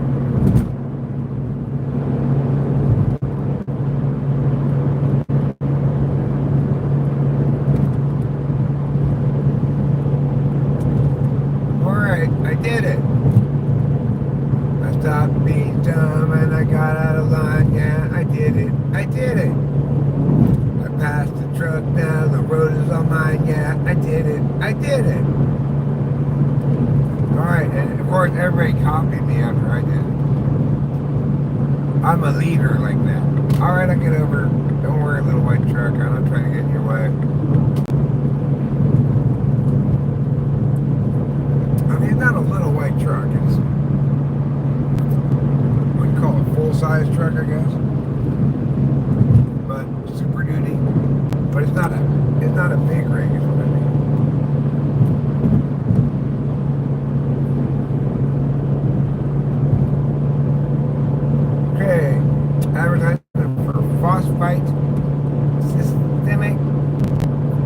I did it. I stopped being dumb and I got out of line. Yeah, I did it. I did it. I passed the truck now. The road is all mine. Yeah, I did it. I did course, everybody copied me after I did it. I'm a leader like that. Alright, I'll get over. Don't worry, little white truck. I'm not trying to get in your way. I mean, it's not a little white truck. It's what you call a full-size truck, I guess. But super duty. But it's not a big rig, is what I mean. Okay, advertisement for phosphite systemic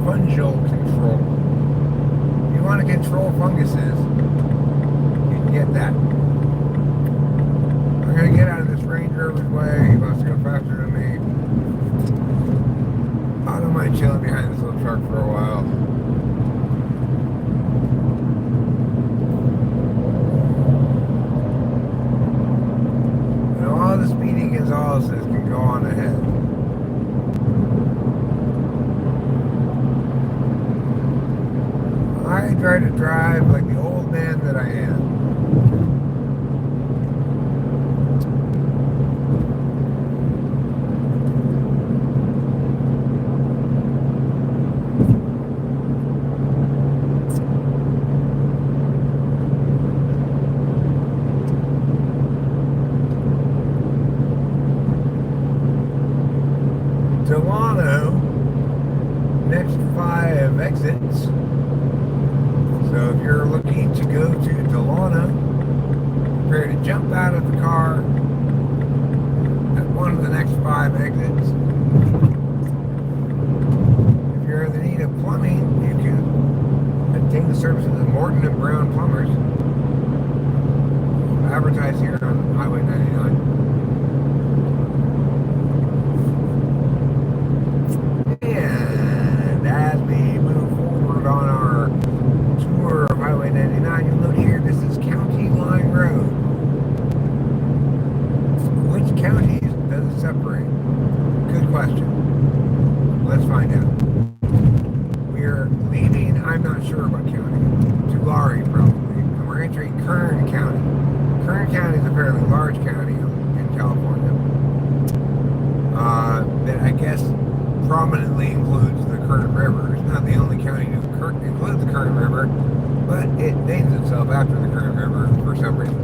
fungal control. If you want to control funguses, you can get that. I'm going to get out of this Range Rover's way. He wants to go faster than me. I don't mind chilling behind this little truck for a while. You know, all the speeding Gonzalez can go on ahead. I try to drive like the old man that I am. Delano, next 5 exits. So if you're looking to go to Delano, prepare to jump out of the car at one of the next 5 exits. If you're in the need of plumbing, you can obtain the services of Morton and Brown Plumbers. Advertise here on Highway 99. And as we move forward on our tour of Highway 99, you'll note here this is County Line Road. Which counties does it separate? Good question. Let's find out. We're leaving, I'm not sure what county, Tulare probably, and we're entering Kern County. Kern County is a fairly large county in California that I guess prominently includes the Kern River. It's not the only county to include the Kern River, but it names itself after the Kern River for some reason.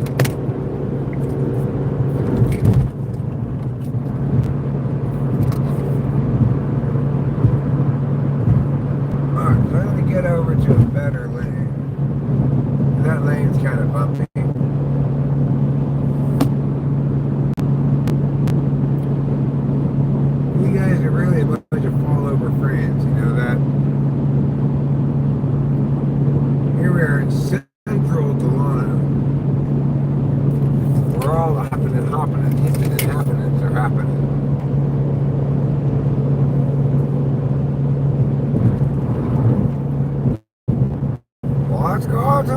Alright, so let me get over to a better lane. That lane's kind of bumpy. You guys are really a bunch of fall-over friends, you know that? Here we are in Central Delano, where all the hopping and hipping and happenings are happening. Let's go to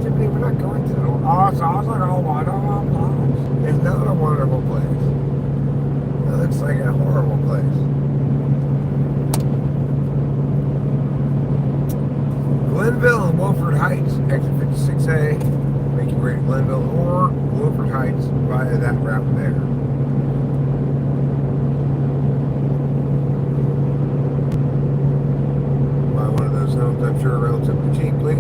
Tiffany, we're not going to the sounds like a wonderful place. It's not a wonderful place. It looks like a horrible place. Glenville and Wilford Heights, exit 56A, make your way to Glenville or Wilford Heights via that route there. Buy one of those homes, I'm sure, relatively cheaply.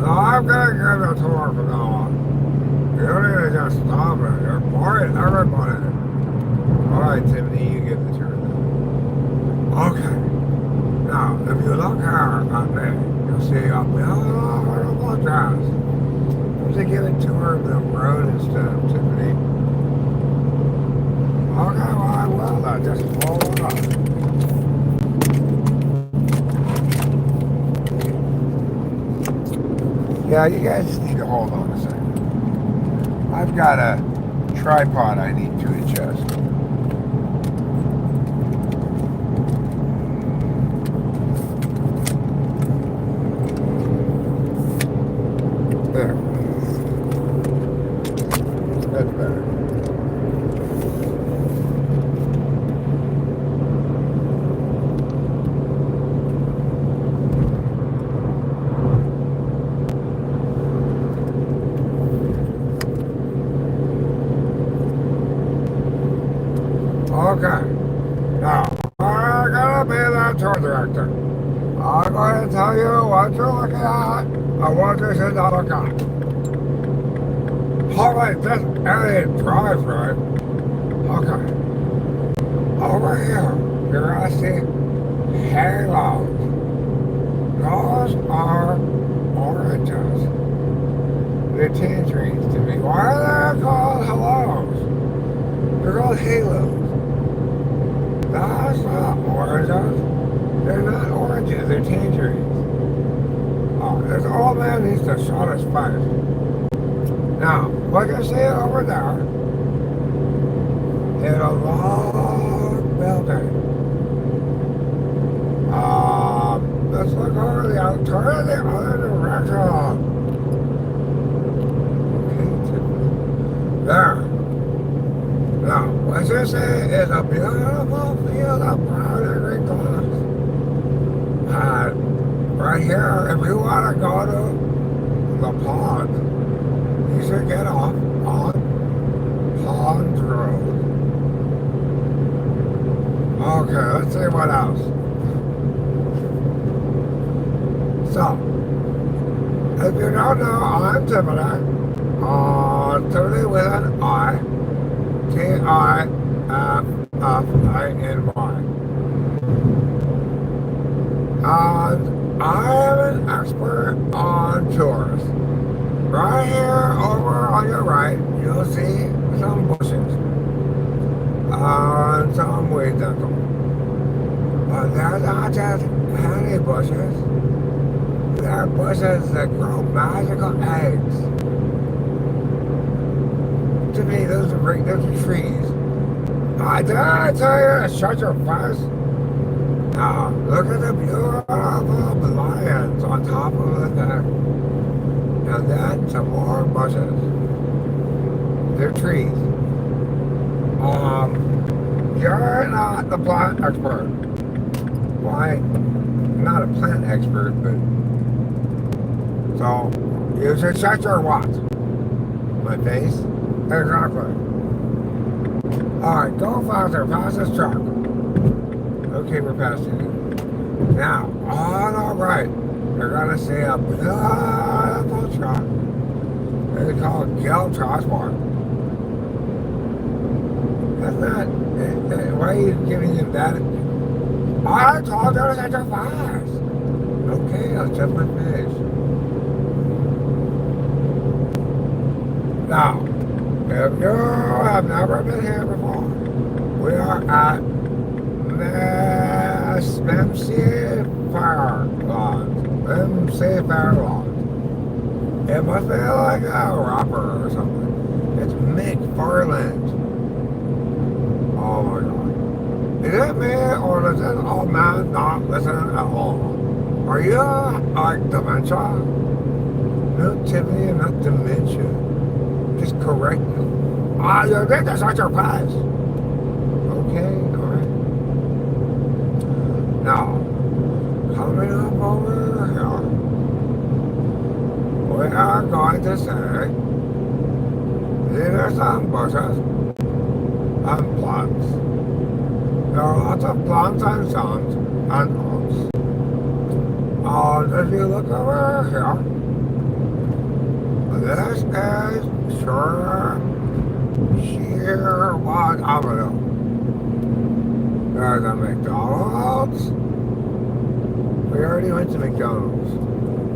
I'm gonna give a tour from now on. You don't need to just stop it. You're boring everybody. Alright, Tiffany, you get the tour now. Okay. Now, if you look here at me, you'll see up there, look at us. To give a tour of the road and stuff, Tiffany. Okay, well, I will. I'll just follow it up. Yeah, you guys just need to hold on a second. I've got a tripod I need to adjust. There. That's better. Okay. Now, I'm gonna be the tour director. I'm going to tell you what you're looking at and what you should not look at. Holy, this area drives right. Okay. Over here, you're gonna see halos. Those are oranges. The tangerines to me. Why are they called halos? They're called halos. That's not oranges. They're not oranges, they're tangerines. Oh, this old man needs to shut his face. Now, what you see over there is a long building. Let's look over the other, turn the other direction. Okay, there. Now, what you see is a beautiful field of brown and green glass. And right here, if you want to go to the pond, you should get off on Pond Road. Okay, let's see what else. So, if you don't know, I'm Typology. Typology with an I. Tiffiny. And I am an expert on tours. Right here over on your right, you'll see some bushes and some weed dental. But they're not just any bushes. They're bushes that grow magical eggs. To me, those are trees. Did I tell you to shut your face? Now, look at the beautiful lions on top of the thing. And then some more bushes. They're trees. You're not the plant expert. Why? I'm not a plant expert, but... So, you should shut your what? My face? Exactly. Alright, go faster, past this truck. Okay, we're passing it. Now, on our right, you're gonna see a beautiful truck. It's called Gil Transport. That's not... Why are you giving him that? I told you to set your fast. Okay, I'll just my face. Now, if you have never been here before, we are at MC Fire Lodge. MC Fire Lodge. It must be like a rapper or something. It's McFarland. Oh my god. Is it me or does this old man not listen at all? Are you like dementia? No, Tiffany, not dementia. Just correct me. You think that's not your pass. Okay, alright. Now, coming up over here, we are going to say, these are some bushes and plants. There are lots of plants and songs and oaks. If you look over here, this is ssuartscire Avenue. There's a McDonald's. We already went to McDonald's.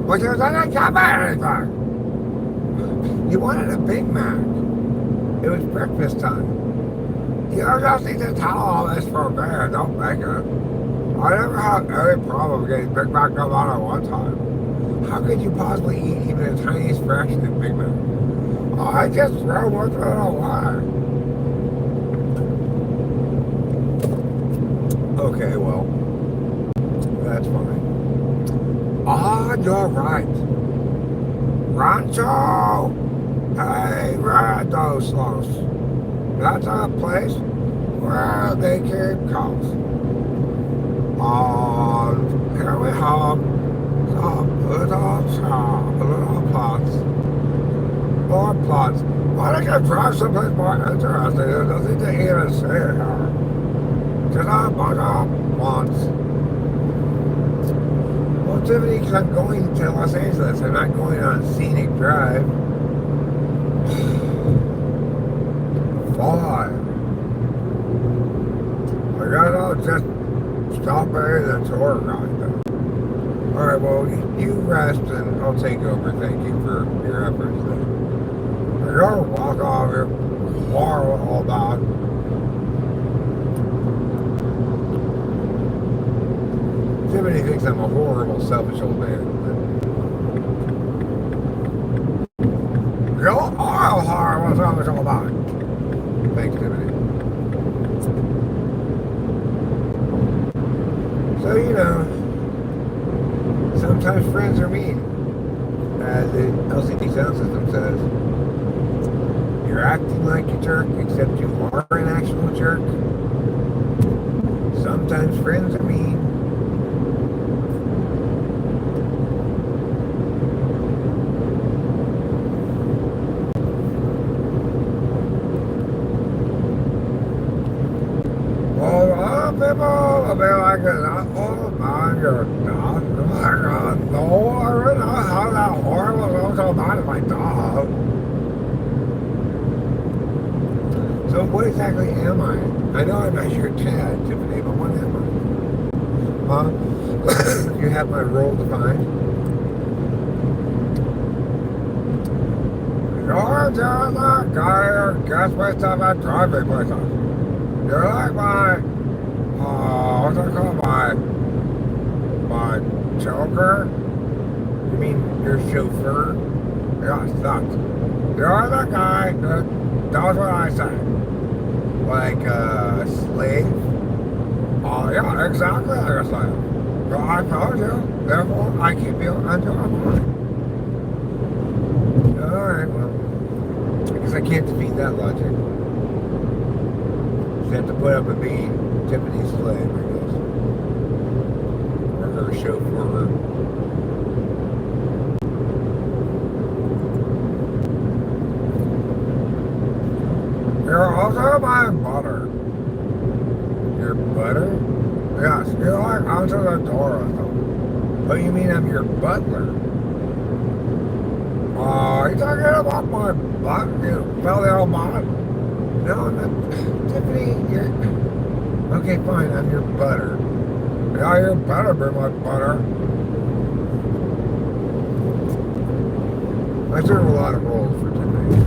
But there's not come anything. You wanted a Big Mac. It was breakfast time. You don't just need to tell all this for a bear. Don't make it. I never had any problem getting Big Mac no matter one time. How could you possibly eat even the tiniest fraction of Big Mac? Oh, I just throw one through the water. Okay, well, that's fine. You're right. Rancho Radosos. That's a place where they keep cows. Here we have some little plots. More plots. Why don't you drive someplace more interesting? There's nothing to even say here. Just a bunch of wants. Well, Tiffany, because I'm going to Los Angeles. I'm not going on a scenic drive. Why? I gotta just stop by the tour guide. Alright, well, you rest and I'll take over. Thank you for your efforts then. You're walk off here. All about. Tiffany thinks I'm a horrible, selfish old man. You're all horrible, selfish old man. Thanks, Tiffany. So, you know, sometimes friends are mean. As the LCD sound system says, you're acting like a jerk, except you are an actual jerk. Sometimes friends are mean. People will be like, oh my God, oh my God, no, I really know how that horrible so bad is my dog. So what exactly am I? I know I'm not your dad, Tiffany, but what am I? You have my role defined. You're just a guy who gets my stuff at driving places. You're like what's that called? My choker? You mean your chauffeur? Yeah, sucks. You're the guy that does what I say. Like a slave? Oh, yeah, exactly like a slave. So I told you, therefore I keep you until I'm fine. Alright, well, I guess I can't defeat that logic. Just have to put up with being Tiffany's slave, I guess. Or her chauffeur. You're also my butter. Your butter? Yes, you're like onto the door or something. Oh, you mean I'm your butler? Oh, you talking about my butt? You fell the old bottom? No, I'm not. Tiffany, you're... Okay, fine, I'm your butter. Yeah, you better be my butter. I serve a lot of roles for Tiffany.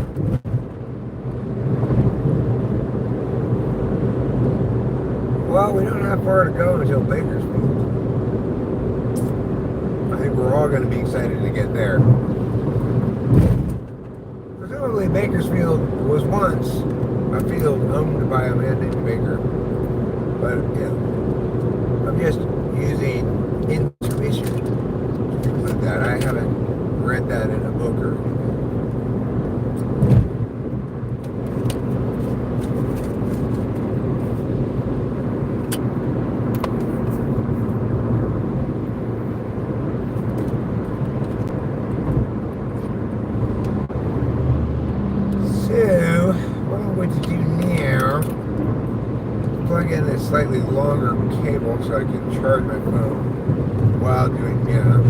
Well, we don't have far to go until Bakersfield. I think we're all going to be excited to get there. Presumably Bakersfield was once a field owned by a man named Baker. But, yeah, I'm just using intuition to conclude that. I haven't read that in a book or anything. So, what I'm going to do now, plug in this slightly longer cable so I can charge my phone while doing there.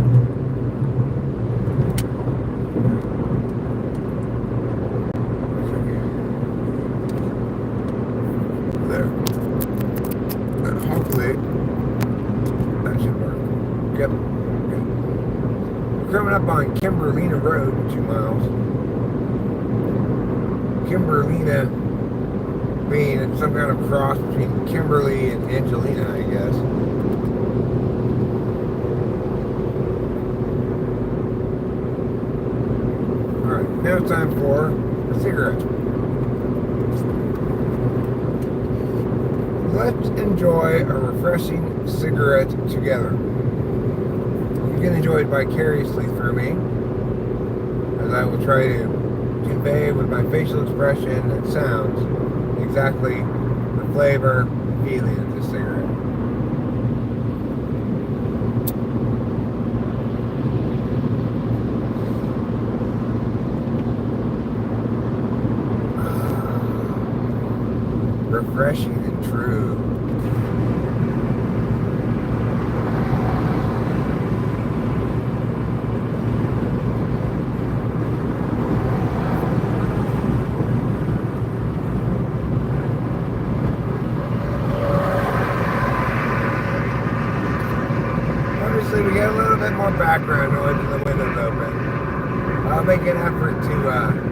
And hopefully that should work. Yep. Okay. We're coming up on Kimberlina Road, 2 miles. Kimberlina being some kind of cross between Kimberly and Angelina, I guess. Alright, now it's time for a cigarette. Let's enjoy a refreshing cigarette together. You can enjoy it vicariously through me, as I will try to convey with my facial expression and sounds exactly the flavor and feeling of this cigarette. Refreshing and true. background noise and the window's open. I'll make an effort to,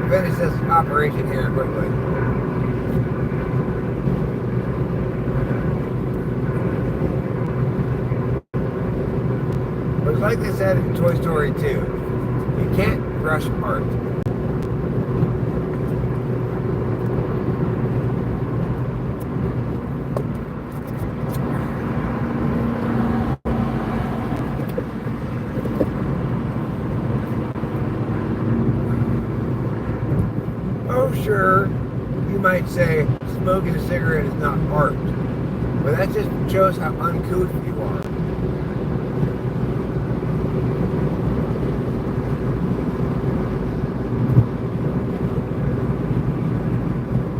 finish this operation here quickly. But it's like they said in Toy Story 2, you can't rush art. Oh, sure, you might say smoking a cigarette is not art, but that just shows how uncouth you are.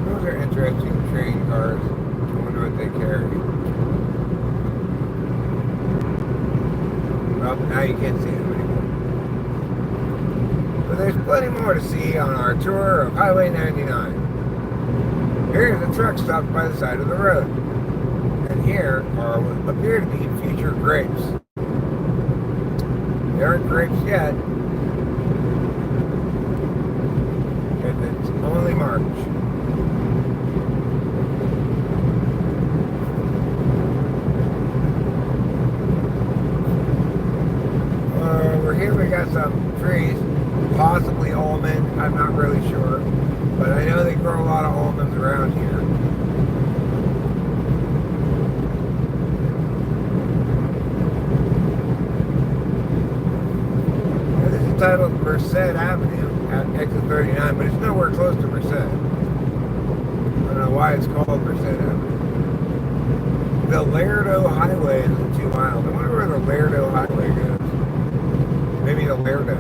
Those are interesting train cars. I wonder what they carry. Well, now you can't see them anymore. But there's plenty more to see on our tour of Highway 99. Here's a truck stopped by the side of the road. And here are what appear to be future grapes. They aren't grapes yet, because it's only March. Over here we got some trees. Possibly almond, I'm not really sure, but I know they grow a lot of almonds around here. Now, this is titled Merced Avenue at exit 39, but it's nowhere close to Merced. I don't know why it's called Merced Avenue. The Lerdo Highway is 2 miles. I wonder where the Lerdo Highway goes. Maybe the Lerdo.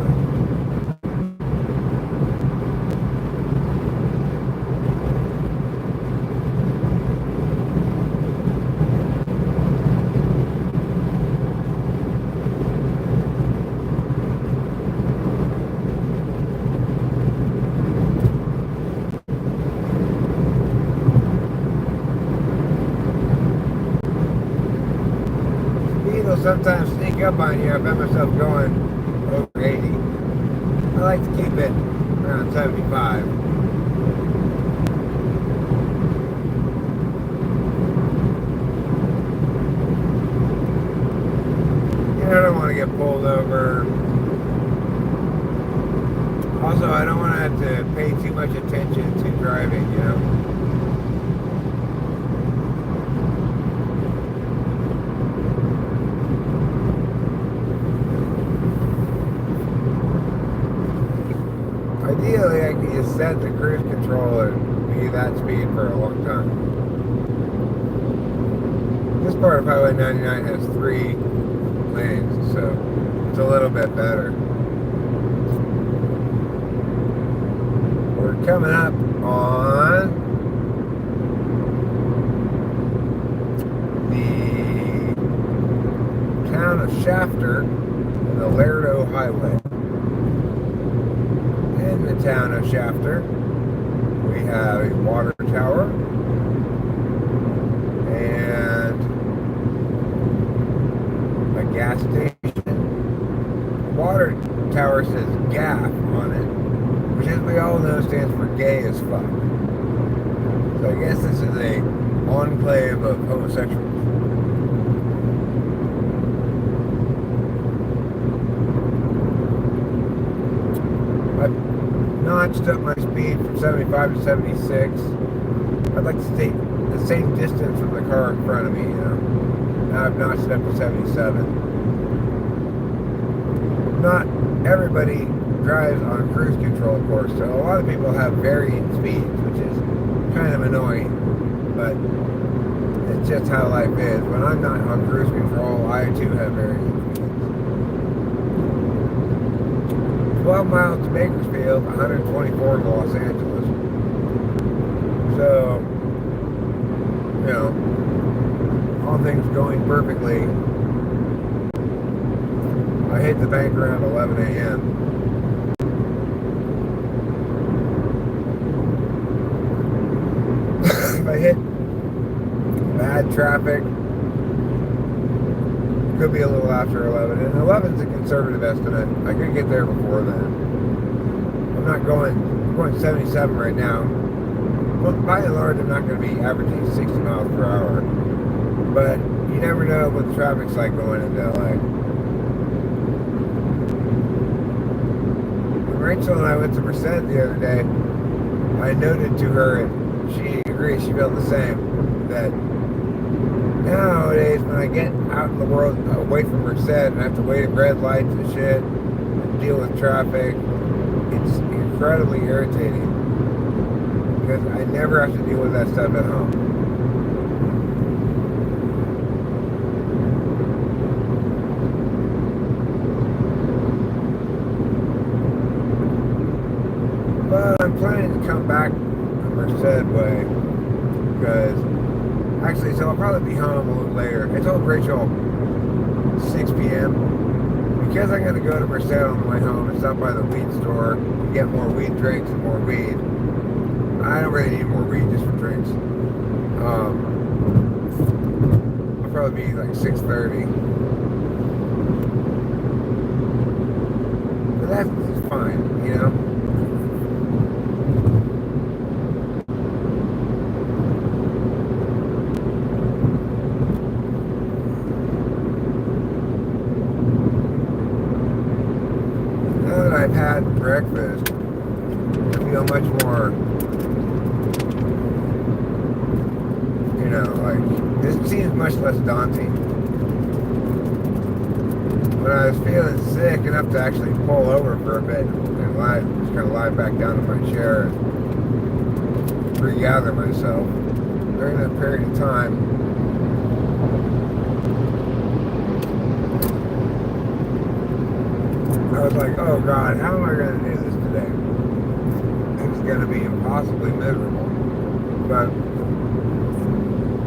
Sometimes sneak up on you. I found myself going over 80. I like to keep it around 75. I don't want to get pulled over. Also, I don't want to have to pay too much attention to driving, Ideally, I can just set the cruise control and be that speed for a long time. This part of Highway 99 has 3 lanes, so it's a little bit better. We're coming up on the town of Shafter and the Lerdo Highway. In the town of Shafter, we have a water tower and a gas station. The water tower says GAF on it, which, as we all know, stands for gay as fuck. So I guess this is a enclave of homosexuals. Notched up my speed from 75 to 76. I'd like to stay the same distance from the car in front of me, Now I've notched it up to 77. Not everybody drives on cruise control, of course, so a lot of people have varying speeds, which is kind of annoying, but it's just how life is. When I'm not on cruise control, I too have varying speeds. 12 miles to Bakersfield, 124 to Los Angeles. So, all things going perfectly, I hit the bank around 11 a.m. If I hit bad traffic. Could be a little after 11, and 11 is a conservative estimate. I could get there before then. I'm going 77 right now. But by and large, I'm not going to be averaging 60 miles per hour. But you never know what the traffic's like going into LA. When Rachel and I went to Merced the other day, I noted to her, and she agreed, she felt the same, that nowadays when I get out in the world away from Merced and I have to wait at red lights and shit, and deal with traffic, it's incredibly irritating. Because I never have to deal with that stuff at home. But I'm planning to come back the Merced way, because actually, so I'll probably be home a little later. I told Rachel 6 p.m. Because I'm going to go to Merced on the way home and stop by the weed store and get more weed drinks and more weed. I don't really need more weed just for drinks. I'll probably be like 6:30. But that's fine, you know? Now that I've had breakfast, I feel much more, like, this seems much less daunting. When I was feeling sick enough to actually pull over for a bit and just kind of lie back down in my chair and regather myself, during that period of time, I was like, oh God, how am I going to do this today? It's going to be impossibly miserable. But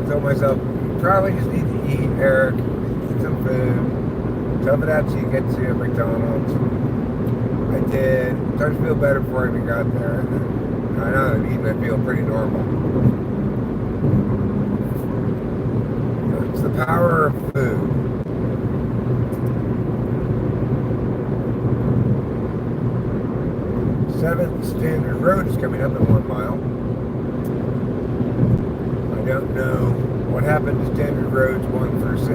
I told myself, you probably just need to eat, Eric, eat some food, tough it out till you get to McDonald's. I did. Started to feel better before I even got there. And then, now that I'm eating, I feel pretty normal. It's the power of food. Seventh Standard Road is coming up in 1 mile. I don't know what happened to Standard Roads 1 through 6.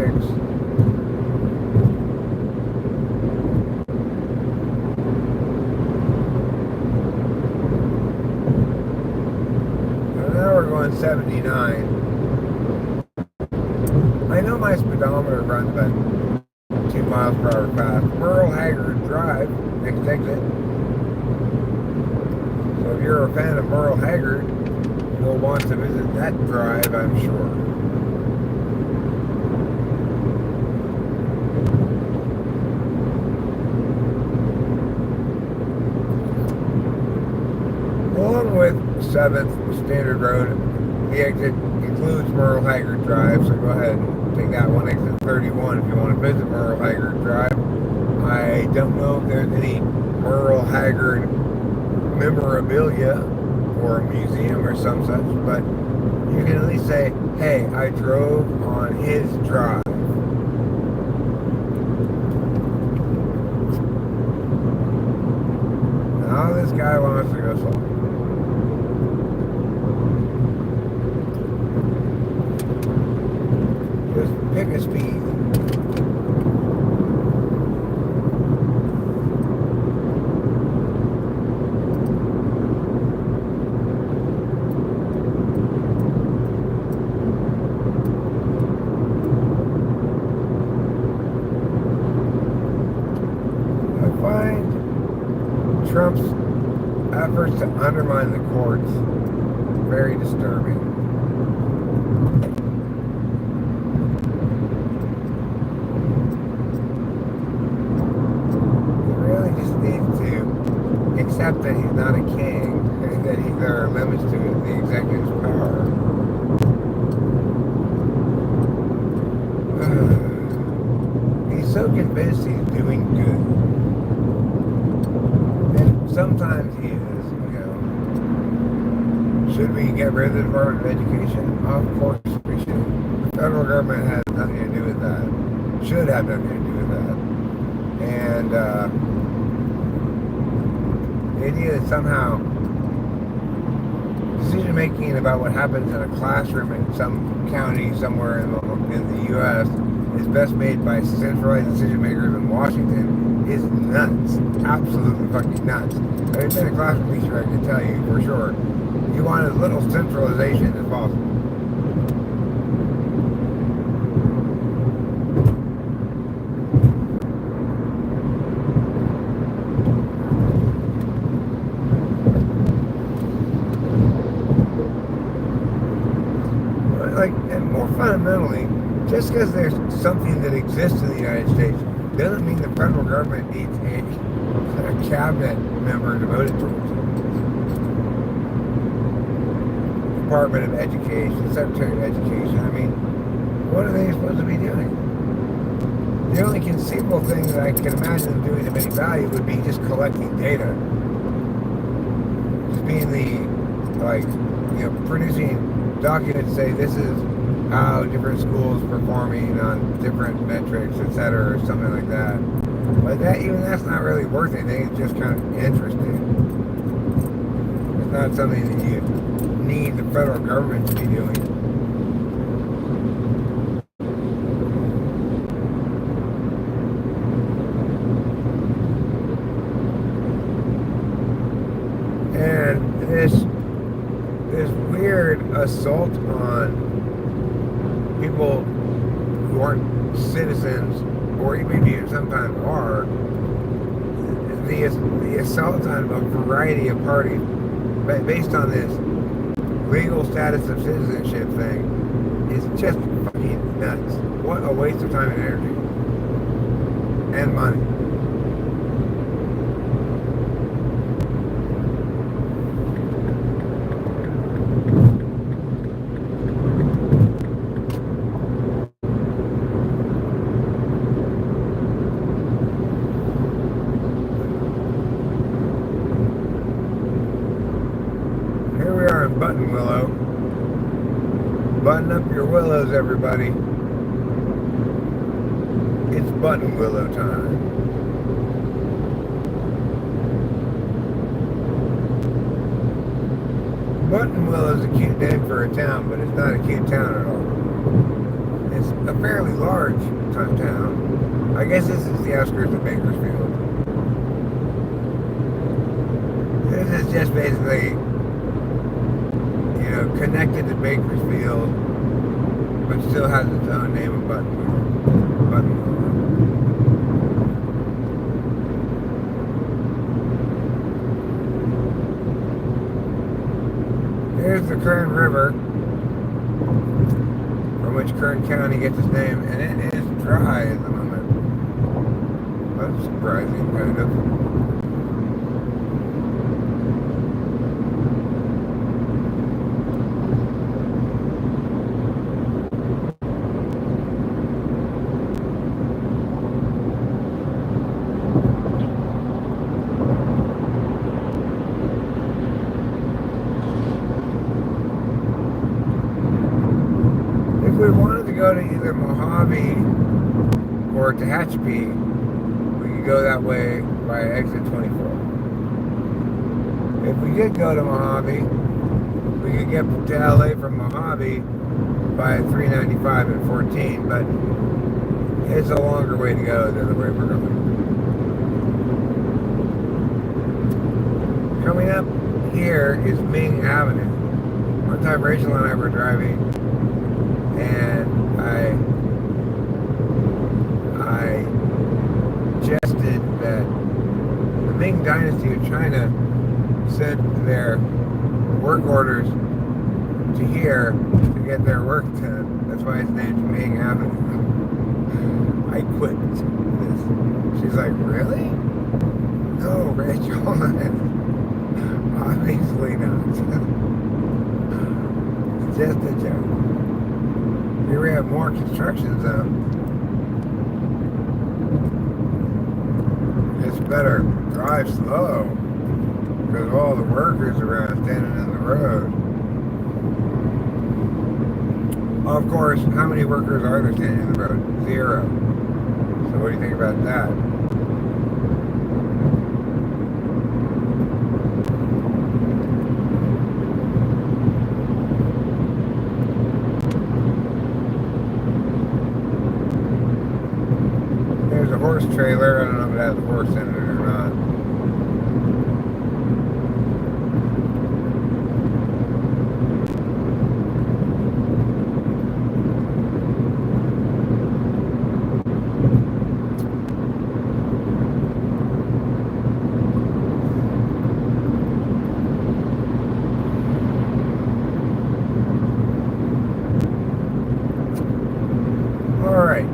So now we're going 79. I know my speedometer runs about 2 miles per hour fast. Merle Haggard Drive, next exit. So if you're a fan of Merle Haggard, you'll want to visit that drive, I'm sure. Along with 7th Standard Road, the exit includes Merle Haggard Drive, so go ahead and take that one, exit 31, if you want to visit Merle Haggard Drive. I don't know if there's any Merle Haggard memorabilia or a museum or some such, but you can at least say, hey, I drove on his drive. Now this guy wants to go slow. Just pick a speed. Trump's efforts to undermine the courts very disturbing. He really just needs to accept that he's not a king and that there are limits to the executive's power. He's so convinced he's doing good. Sometimes he is, you know. Should we get rid of the Department of Education? Of course we should. Federal government has nothing to do with that. Should have nothing to do with that. And the idea that somehow decision making about what happens in a classroom in some county somewhere in the U.S. is best made by centralized decision makers in Washington is nuts. Absolutely fucking nuts. I've been a classroom teacher, I can tell you for sure. You want as little centralization as possible. And more fundamentally, just because there's something that exists in the United States doesn't mean the federal government needs a cabinet member devoted to it. Department of Education, Secretary of Education. I mean, what are they supposed to be doing? The only conceivable thing that I can imagine them doing of any value would be just collecting data. Just being producing documents say this is how different schools performing on different metrics, etc., or something like that. But that's not really worth anything. It's just kind of interesting. It's not something that you need the federal government to be doing. And this weird assault on people who aren't citizens, or maybe sometimes are, the assault on a variety of parties based on this legal status of citizenship thing is just fucking nuts. What a waste of time and energy. And money. Button willow. Button up your willows, everybody. It's button willow time. Button willow is a cute name for a town, but it's not a cute town at all. It's a fairly large town. I guess this is the outskirts of Bakersfield. This is just basically connected to Bakersfield, but still has its own name of Buttonwillow. Here's the Kern River, from which Kern County gets its name, and it is dry at the moment. That's surprising, kind of. If we wanted to go to either Mojave or Tehachapi, we could go that way by exit 24. If we did go to Mojave, we could get to LA from Mojave by 395 and 14, but it's a longer way to go than the way we're going. Coming up here is Ming Avenue. One time Rachel and I were driving, and I jested that the Ming Dynasty of China sent their work orders to here to get their work done. That's why it's named Ming Avenue. I quit this. She's like, really? No, Rachel. Obviously not. It's just a joke. Here we have more construction zone. It's better drive slow because of all the workers around standing in the road. Of course, how many workers are there standing in the road? 0. So what do you think about that? There's a horse trailer. I don't know if it has a horse in it or not. Alright,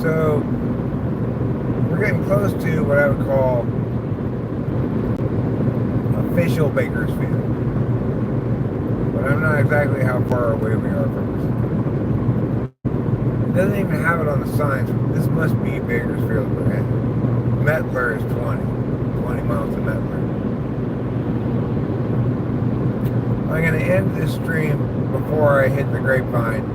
so we're getting close to what I would call official Bakersfield. But I'm not exactly how far away we are from this. It doesn't even have it on the signs. This must be Bakersfield we're in. Mettler is 20 miles to Mettler. I'm going to end this stream before I hit the Grapevine.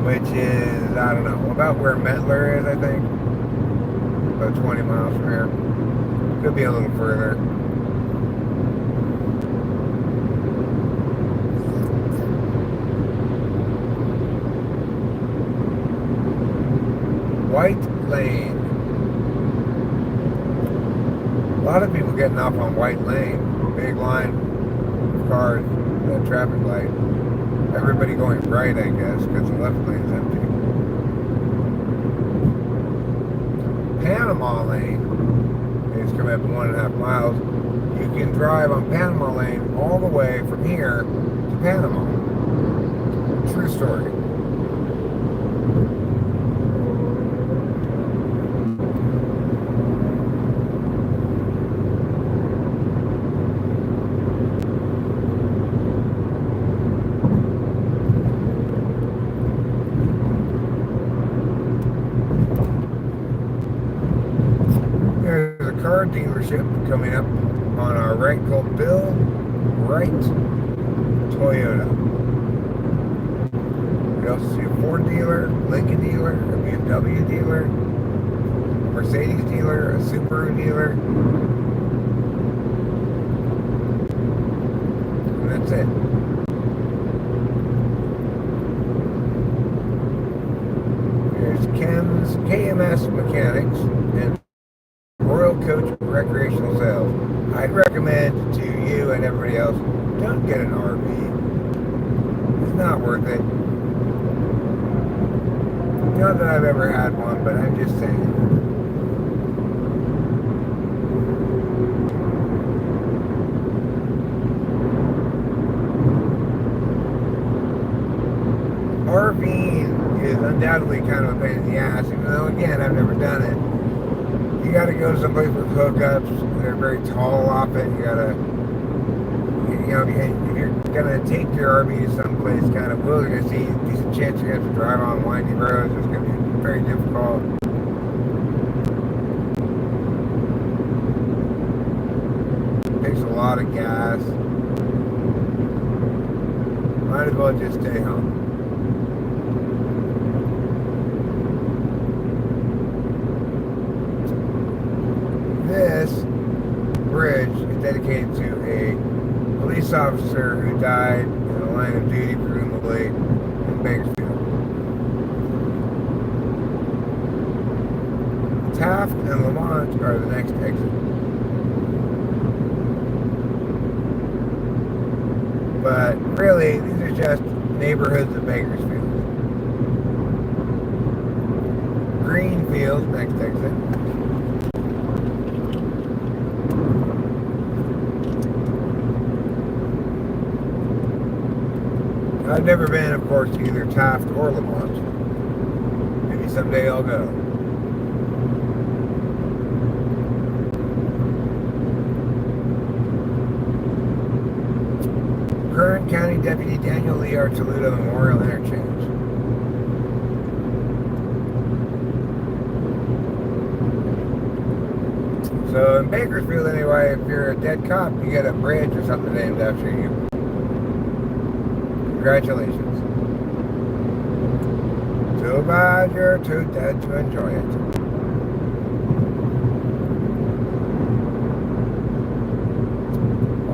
Which is, I don't know, about where Mettler is, I think. About 20 miles from here. Could be a little further. White Lane. A lot of people getting off on White Lane. Big line of cars, that traffic light. Everybody going right, I guess, because the left lane's empty. Panama Lane is coming up in 1.5 miles. You can drive on Panama Lane all the way from here to Panama. True story. Car dealership coming up on our right called Bill Wright Toyota. We also see a Ford dealer, Lincoln dealer, a BMW dealer, a Mercedes dealer, a Subaru dealer, and that's it. There's KMS Mechanics and Royal Coach Recreational Sales. I'd recommend to you and everybody else, don't get an RV. It's not worth it. Not that I've ever had one, but I'm just saying. RVing is undoubtedly kind of a pain in the ass, even though, again, I've never done it. You got to go to someplace with hookups. They're very tall often. You got to, if you're going to take your RV to someplace kind of wilderness, there's a decent chance you're going to have to drive on windy roads. It's going to be very difficult. It takes a lot of gas. Might as well just stay home. This bridge is dedicated to a police officer who died in the line of duty, presumably in Bakersfield. Taft and Lamont are the next exit. But really, these are just neighborhoods of Bakersfield. Greenfield, next exit. I've never been, of course, to either Taft or Lamont. Maybe someday I'll go. Kern County Deputy Daniel Lee Archuluto Memorial Interchange. So in Bakersfield, anyway, if you're a dead cop, you get a bridge or something named after you. Congratulations. Too bad you're too dead to enjoy it.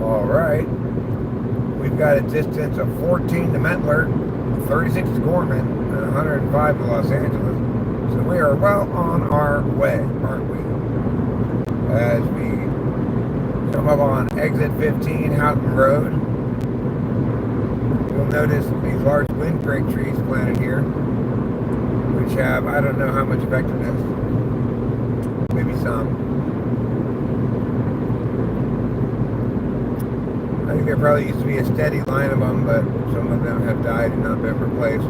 Alright. We've got a distance of 14 to Mentler, 36 to Gorman, and 105 to Los Angeles. So we are well on our way, aren't we? As we come up on exit 15 Houghton Road, you'll notice these large windbreak trees planted here, which have, I don't know how much effectiveness, maybe some. I think there probably used to be a steady line of them, but some of them have died and not been replaced.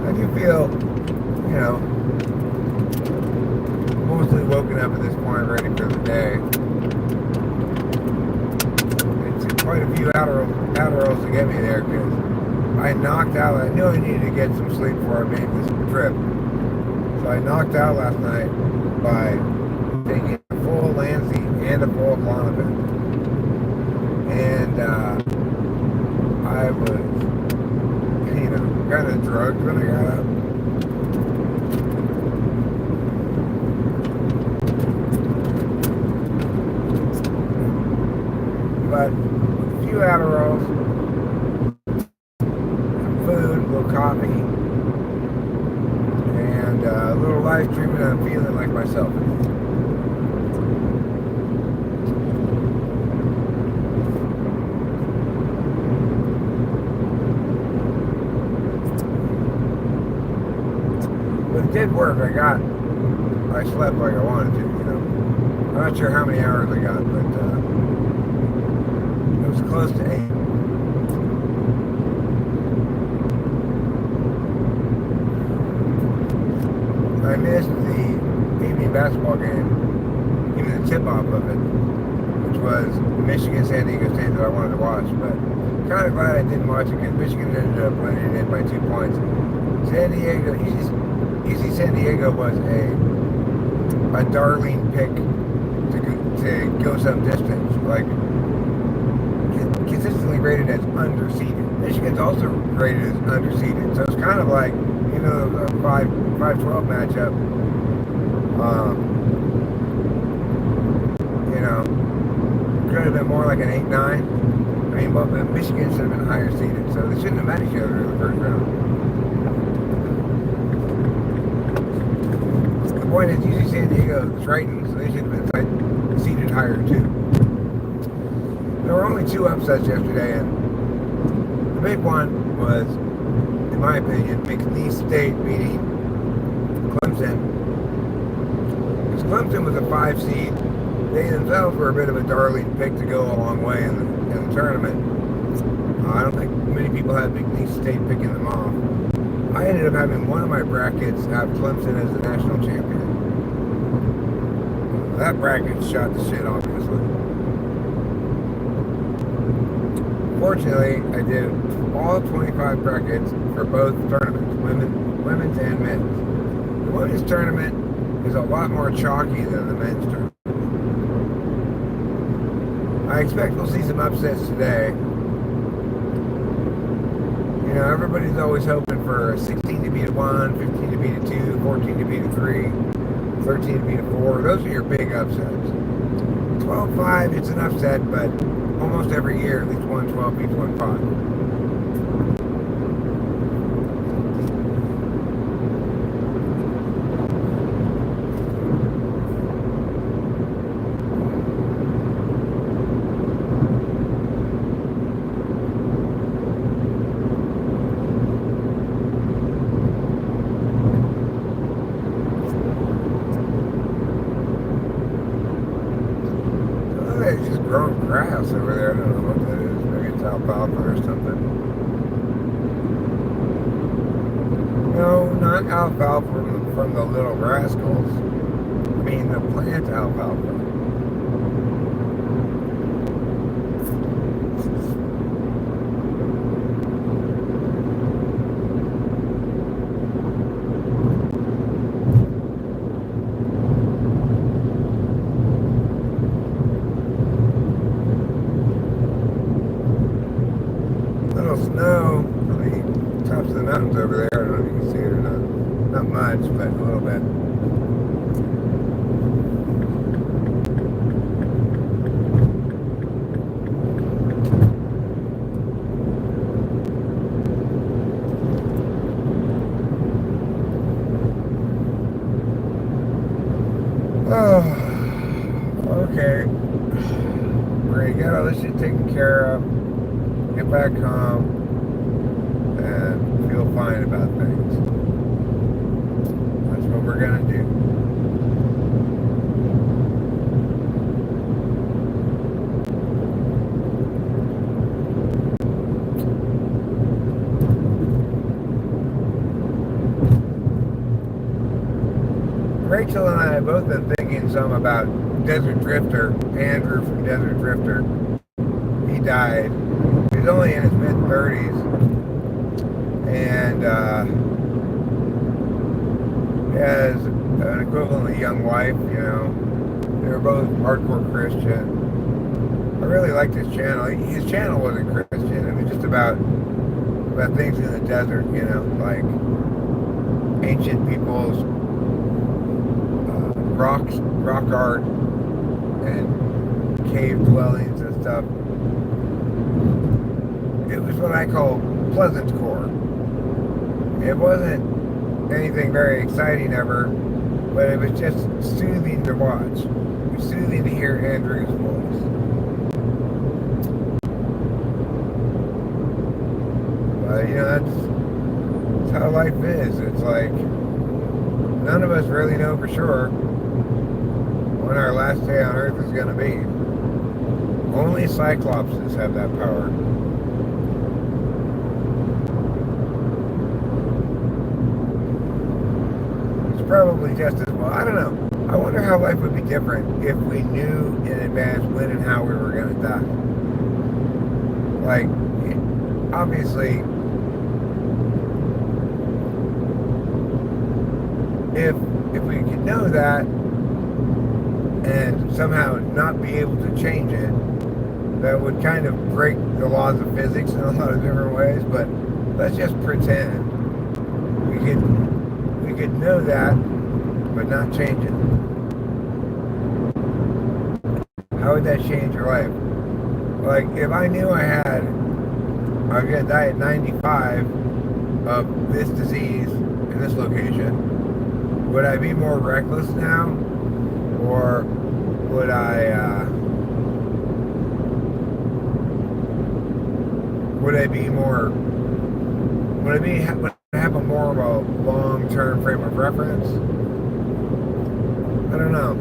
I do feel, you know, mostly woken up at this point, ready for the day. It took quite a few Adderalls to get me there because I knocked out. I knew I needed to get some sleep before I made this trip. So I knocked out last night by taking a full Lancy and a full Klonopin. And I was, you know, kind of drugged when I got up. But a few Adderalls, some food, a little coffee, and a little live streaming, I'm feeling like myself. But it did work. I slept like I wanted to, you know. I'm not sure how many hours I got, but it was close to 8. I missed the evening basketball game, even the tip-off of it, which was Michigan-San Diego State that I wanted to watch, but kind of glad I didn't watch it because Michigan ended up winning it by 2 points. San Diego, UC San Diego was a darling pick to go some distance, like consistently rated as underseeded. Michigan's also rated as underseeded, so it's kind of like, you know, a 5-12 matchup. You know, could have been more like an 8-9. I mean, well, Michigan should have been higher seeded, so they shouldn't have met each other in the first round. The point is, UC San Diego is Tritons, so they should have been seeded higher too. There were only 2 upsets yesterday, and the big one was, in my opinion, McNeese State beating Clemson. Because Clemson was a 5 seed. They themselves were a bit of a darling pick to go a long way in the tournament. I don't think many people had McNeese State picking them off. I ended up having one of my brackets have Clemson as the national champion. That bracket shot the shit, obviously. Fortunately, I did all 25 brackets for both tournaments, women's and men's. The women's tournament is a lot more chalky than the men's tournament. I expect we'll see some upsets today. You know, everybody's always hoping for 16 to beat a 1, 15 to beat a 2, 14 to beat a 3, 13 to beat a 4. Those are your big upsets. 12-5, it's an upset, but almost every year at least 1-12 beats 1-5. It's just growing grass over there. I don't know what that is. Maybe it's alfalfa or something. No, not alfalfa from the little rascals. mean the plant alfalfa. Little snow on the tops of the mountains over there. I don't know if you can see it or not. Not much, but a little bit. Oh, okay. We're gonna get all this shit taken care of, get back home, and feel fine about things. That's what we're gonna do. Rachel and I have both been thinking some about Desert Drifter, Andrew from Desert Drifter. He died. He was only in his mid-30s. And he has an equivalently young wife, you know. They were both hardcore Christian. I really liked his channel. His channel wasn't Christian. It was just about things in the desert, you know, like ancient peoples, rock art, and cave dwellings and stuff. It was what I call pleasant core. It wasn't anything very exciting ever, but it was just soothing to watch. It was soothing to hear Andrew's voice. But you know, that's how life is. It's like none of us really know for sure when our last day on Earth is going to be. Only Cyclopses have that power. It's probably just as well. I don't know. I wonder how life would be different if we knew in advance when and how we were going to die. Like, obviously, if we could know that and somehow not be able to change it, that would kind of break the laws of physics in a lot of different ways. But let's just pretend we could know that but not change it. How would that change your life? Like, if I knew I was gonna die at 95 of this disease in this location, would I be more reckless now? Or would I have a more of a long-term frame of reference? I don't know.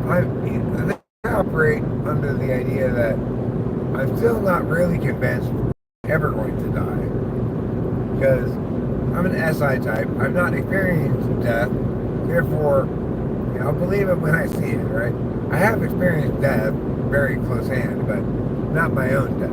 I think I operate under the idea that I'm still not really convinced I'm ever going to die. Because I'm an SI type. I've not experienced death. Therefore, you know, I'll believe it when I see it, right? I have experienced death very close hand, but not my own death.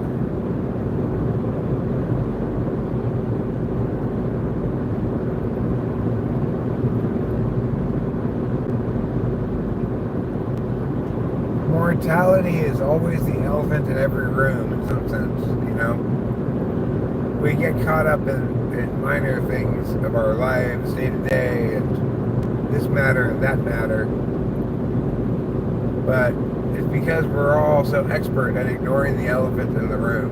Mortality is always the elephant in every room in some sense, you know? We get caught up in minor things of our lives day to day and this matter and that matter, but it's because we're all so expert at ignoring the elephant in the room.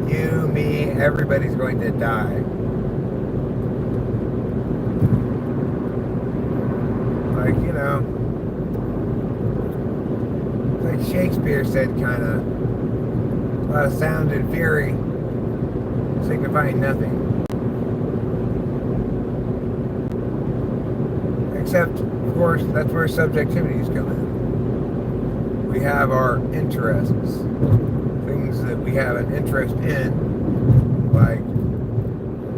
You, me, everybody's going to die. Like, you know, like Shakespeare said, kind of, a lot of sound and fury signifying nothing. Except, of course, that's where subjectivities come in. We have our interests, things that we have an interest in, like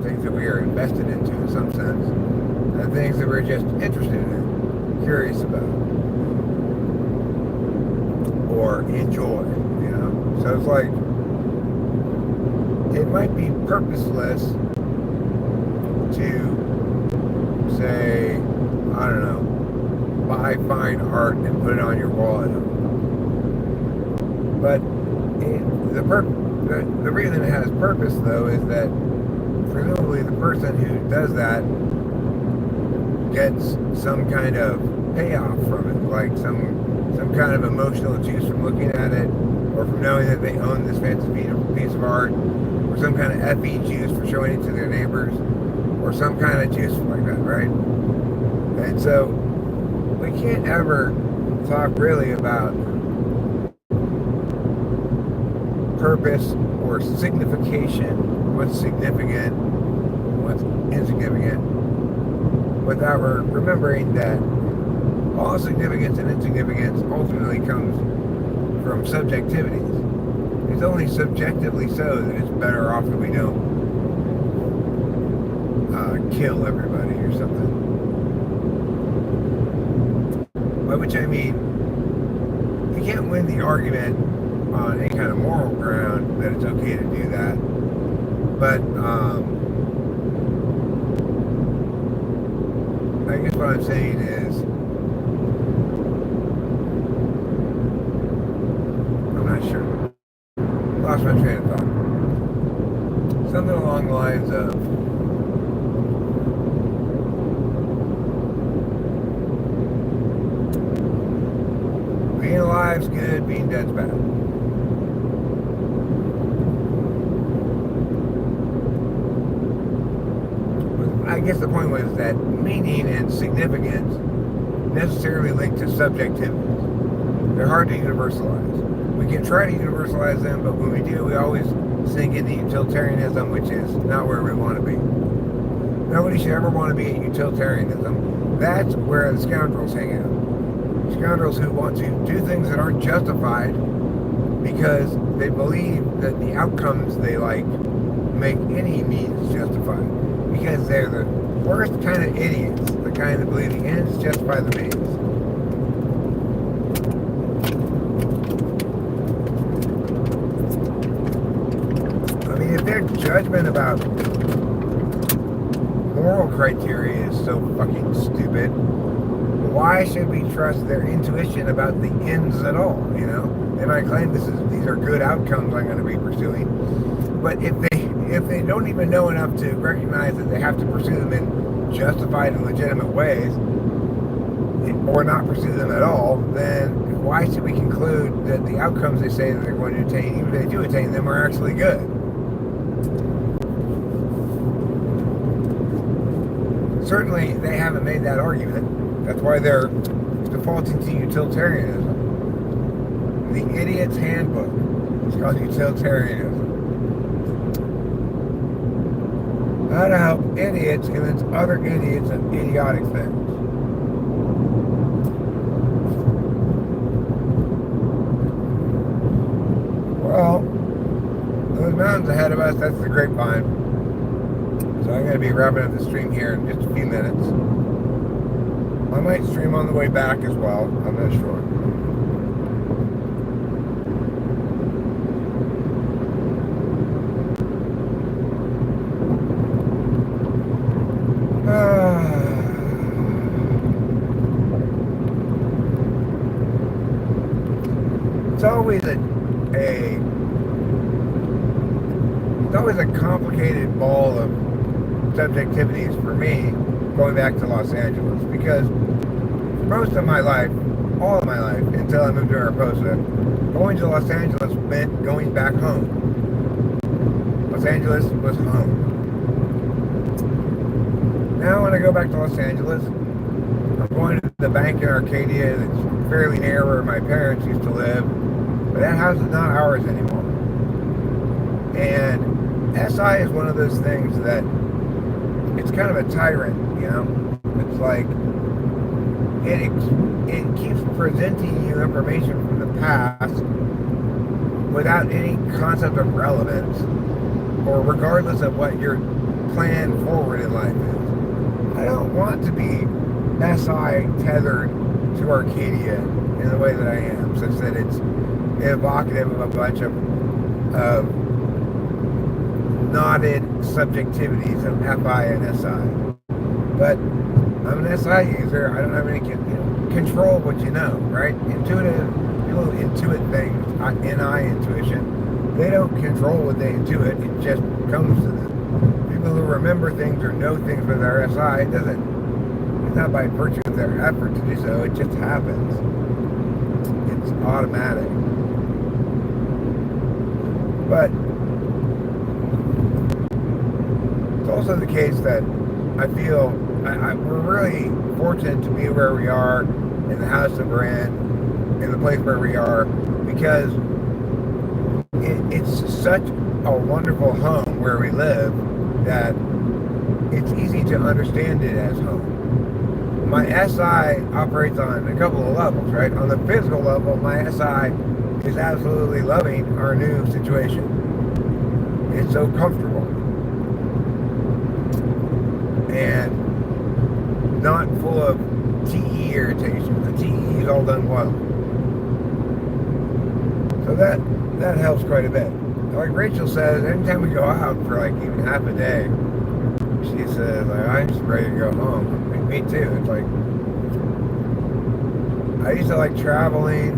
things things that we are invested into in some sense, and things that we're just interested in, curious about, or enjoy, you know? So it's like, it might be purposeless to say, I don't know, buy fine art and put it on your wall at home. But the reason it has purpose, though, is that presumably the person who does that gets some kind of payoff from it, like some kind of emotional juice from looking at it, or from knowing that they own this fancy piece of art, or some kind of FE juice for showing it to their neighbors, or some kind of juice like that, right? And so we can't ever talk really about purpose or signification, what's significant, what's insignificant, without remembering that all significance and insignificance ultimately comes from subjectivities. It's only subjectively so that it's better off that we don't kill everybody or something. By which I mean, you can't win the argument on any kind of moral ground that it's okay to do that. But I guess what I'm saying is, I'm not sure. Lost my train of thought. Something along the lines of, being alive's good, being dead's bad. I guess the point was that meaning and significance necessarily link to subjectivity. They're hard to universalize. We can try to universalize them, but when we do, we always sink into utilitarianism, which is not where we want to be. Nobody should ever want to be at utilitarianism. That's where the scoundrels hang out. Scoundrels who want to do things that aren't justified because they believe that the outcomes they like make any means justified. Because they're the worst kind of idiots, the kind that believe the ends justify the means. I mean, if their judgment about moral criteria is so fucking stupid, why should we trust their intuition about the ends at all, you know? They might claim these are good outcomes I'm going to be pursuing, but if they don't even know enough to recognize that they have to pursue them in justified and legitimate ways, or not pursue them at all, then why should we conclude that the outcomes they say that they're going to attain, even if they do attain them, are actually good? Certainly, they haven't made that argument. That's why they're defaulting to utilitarianism. The Idiot's Handbook is called utilitarianism. How to help idiots convince other idiots of idiotic things. Well, those mountains ahead of us, that's the grapevine. So I'm going to be wrapping up the stream here in just a few minutes. I might stream on the way back as well. I'm not sure. It's always a complicated ball of subjectivities for me going back to Los Angeles, because most of my life, all of my life, until I moved to Mariposa, going to Los Angeles meant going back home. Los Angeles was home. Now when I go back to Los Angeles, I'm going to the bank in Arcadia that's fairly near where my parents used to live, but that house is not ours anymore. And SI is one of those things that it's kind of a tyrant, you know? It's like it keeps presenting you information from the past without any concept of relevance, or regardless of what your plan forward in life is. I don't want to be SI tethered to Arcadia in the way that I am, such that it's evocative of a bunch of knotted subjectivities of FI and SI. But I'm an SI user. I don't have any control what you know, right? Intuitive, people who intuit things, NI intuition, they don't control what they intuit. It just comes to them. People who remember things or know things with their SI, it's not by virtue of their effort to do so, it just happens. It's automatic. But it's also the case that I feel we're really fortunate to be where we are, in the house that we're in the place where we are, because it's such a wonderful home where we live that it's easy to understand it as home. My SI operates on a couple of levels, right? On the physical level, my SI is absolutely loving our new situation. It's so comfortable and not full of TE irritation. The TE is all done well. So that helps quite a bit. Like Rachel says, anytime we go out for like even half a day, she says, like, I'm just ready to go home. Like, me too. It's like, I used to like traveling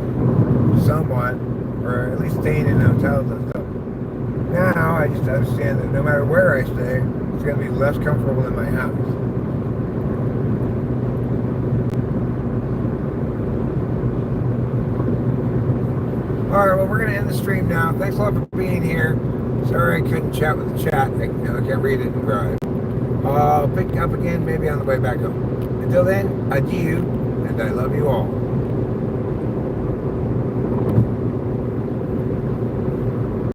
somewhat, or at least staying in hotels and stuff. Now I just understand that no matter where I stay, it's going to be less comfortable than my house. Alright, well, we're going to end the stream now. Thanks a lot for being here. Sorry I couldn't chat with the chat. I can't read it and drive. I'll pick up again maybe on the way back home. Until then, adieu, and I love you all.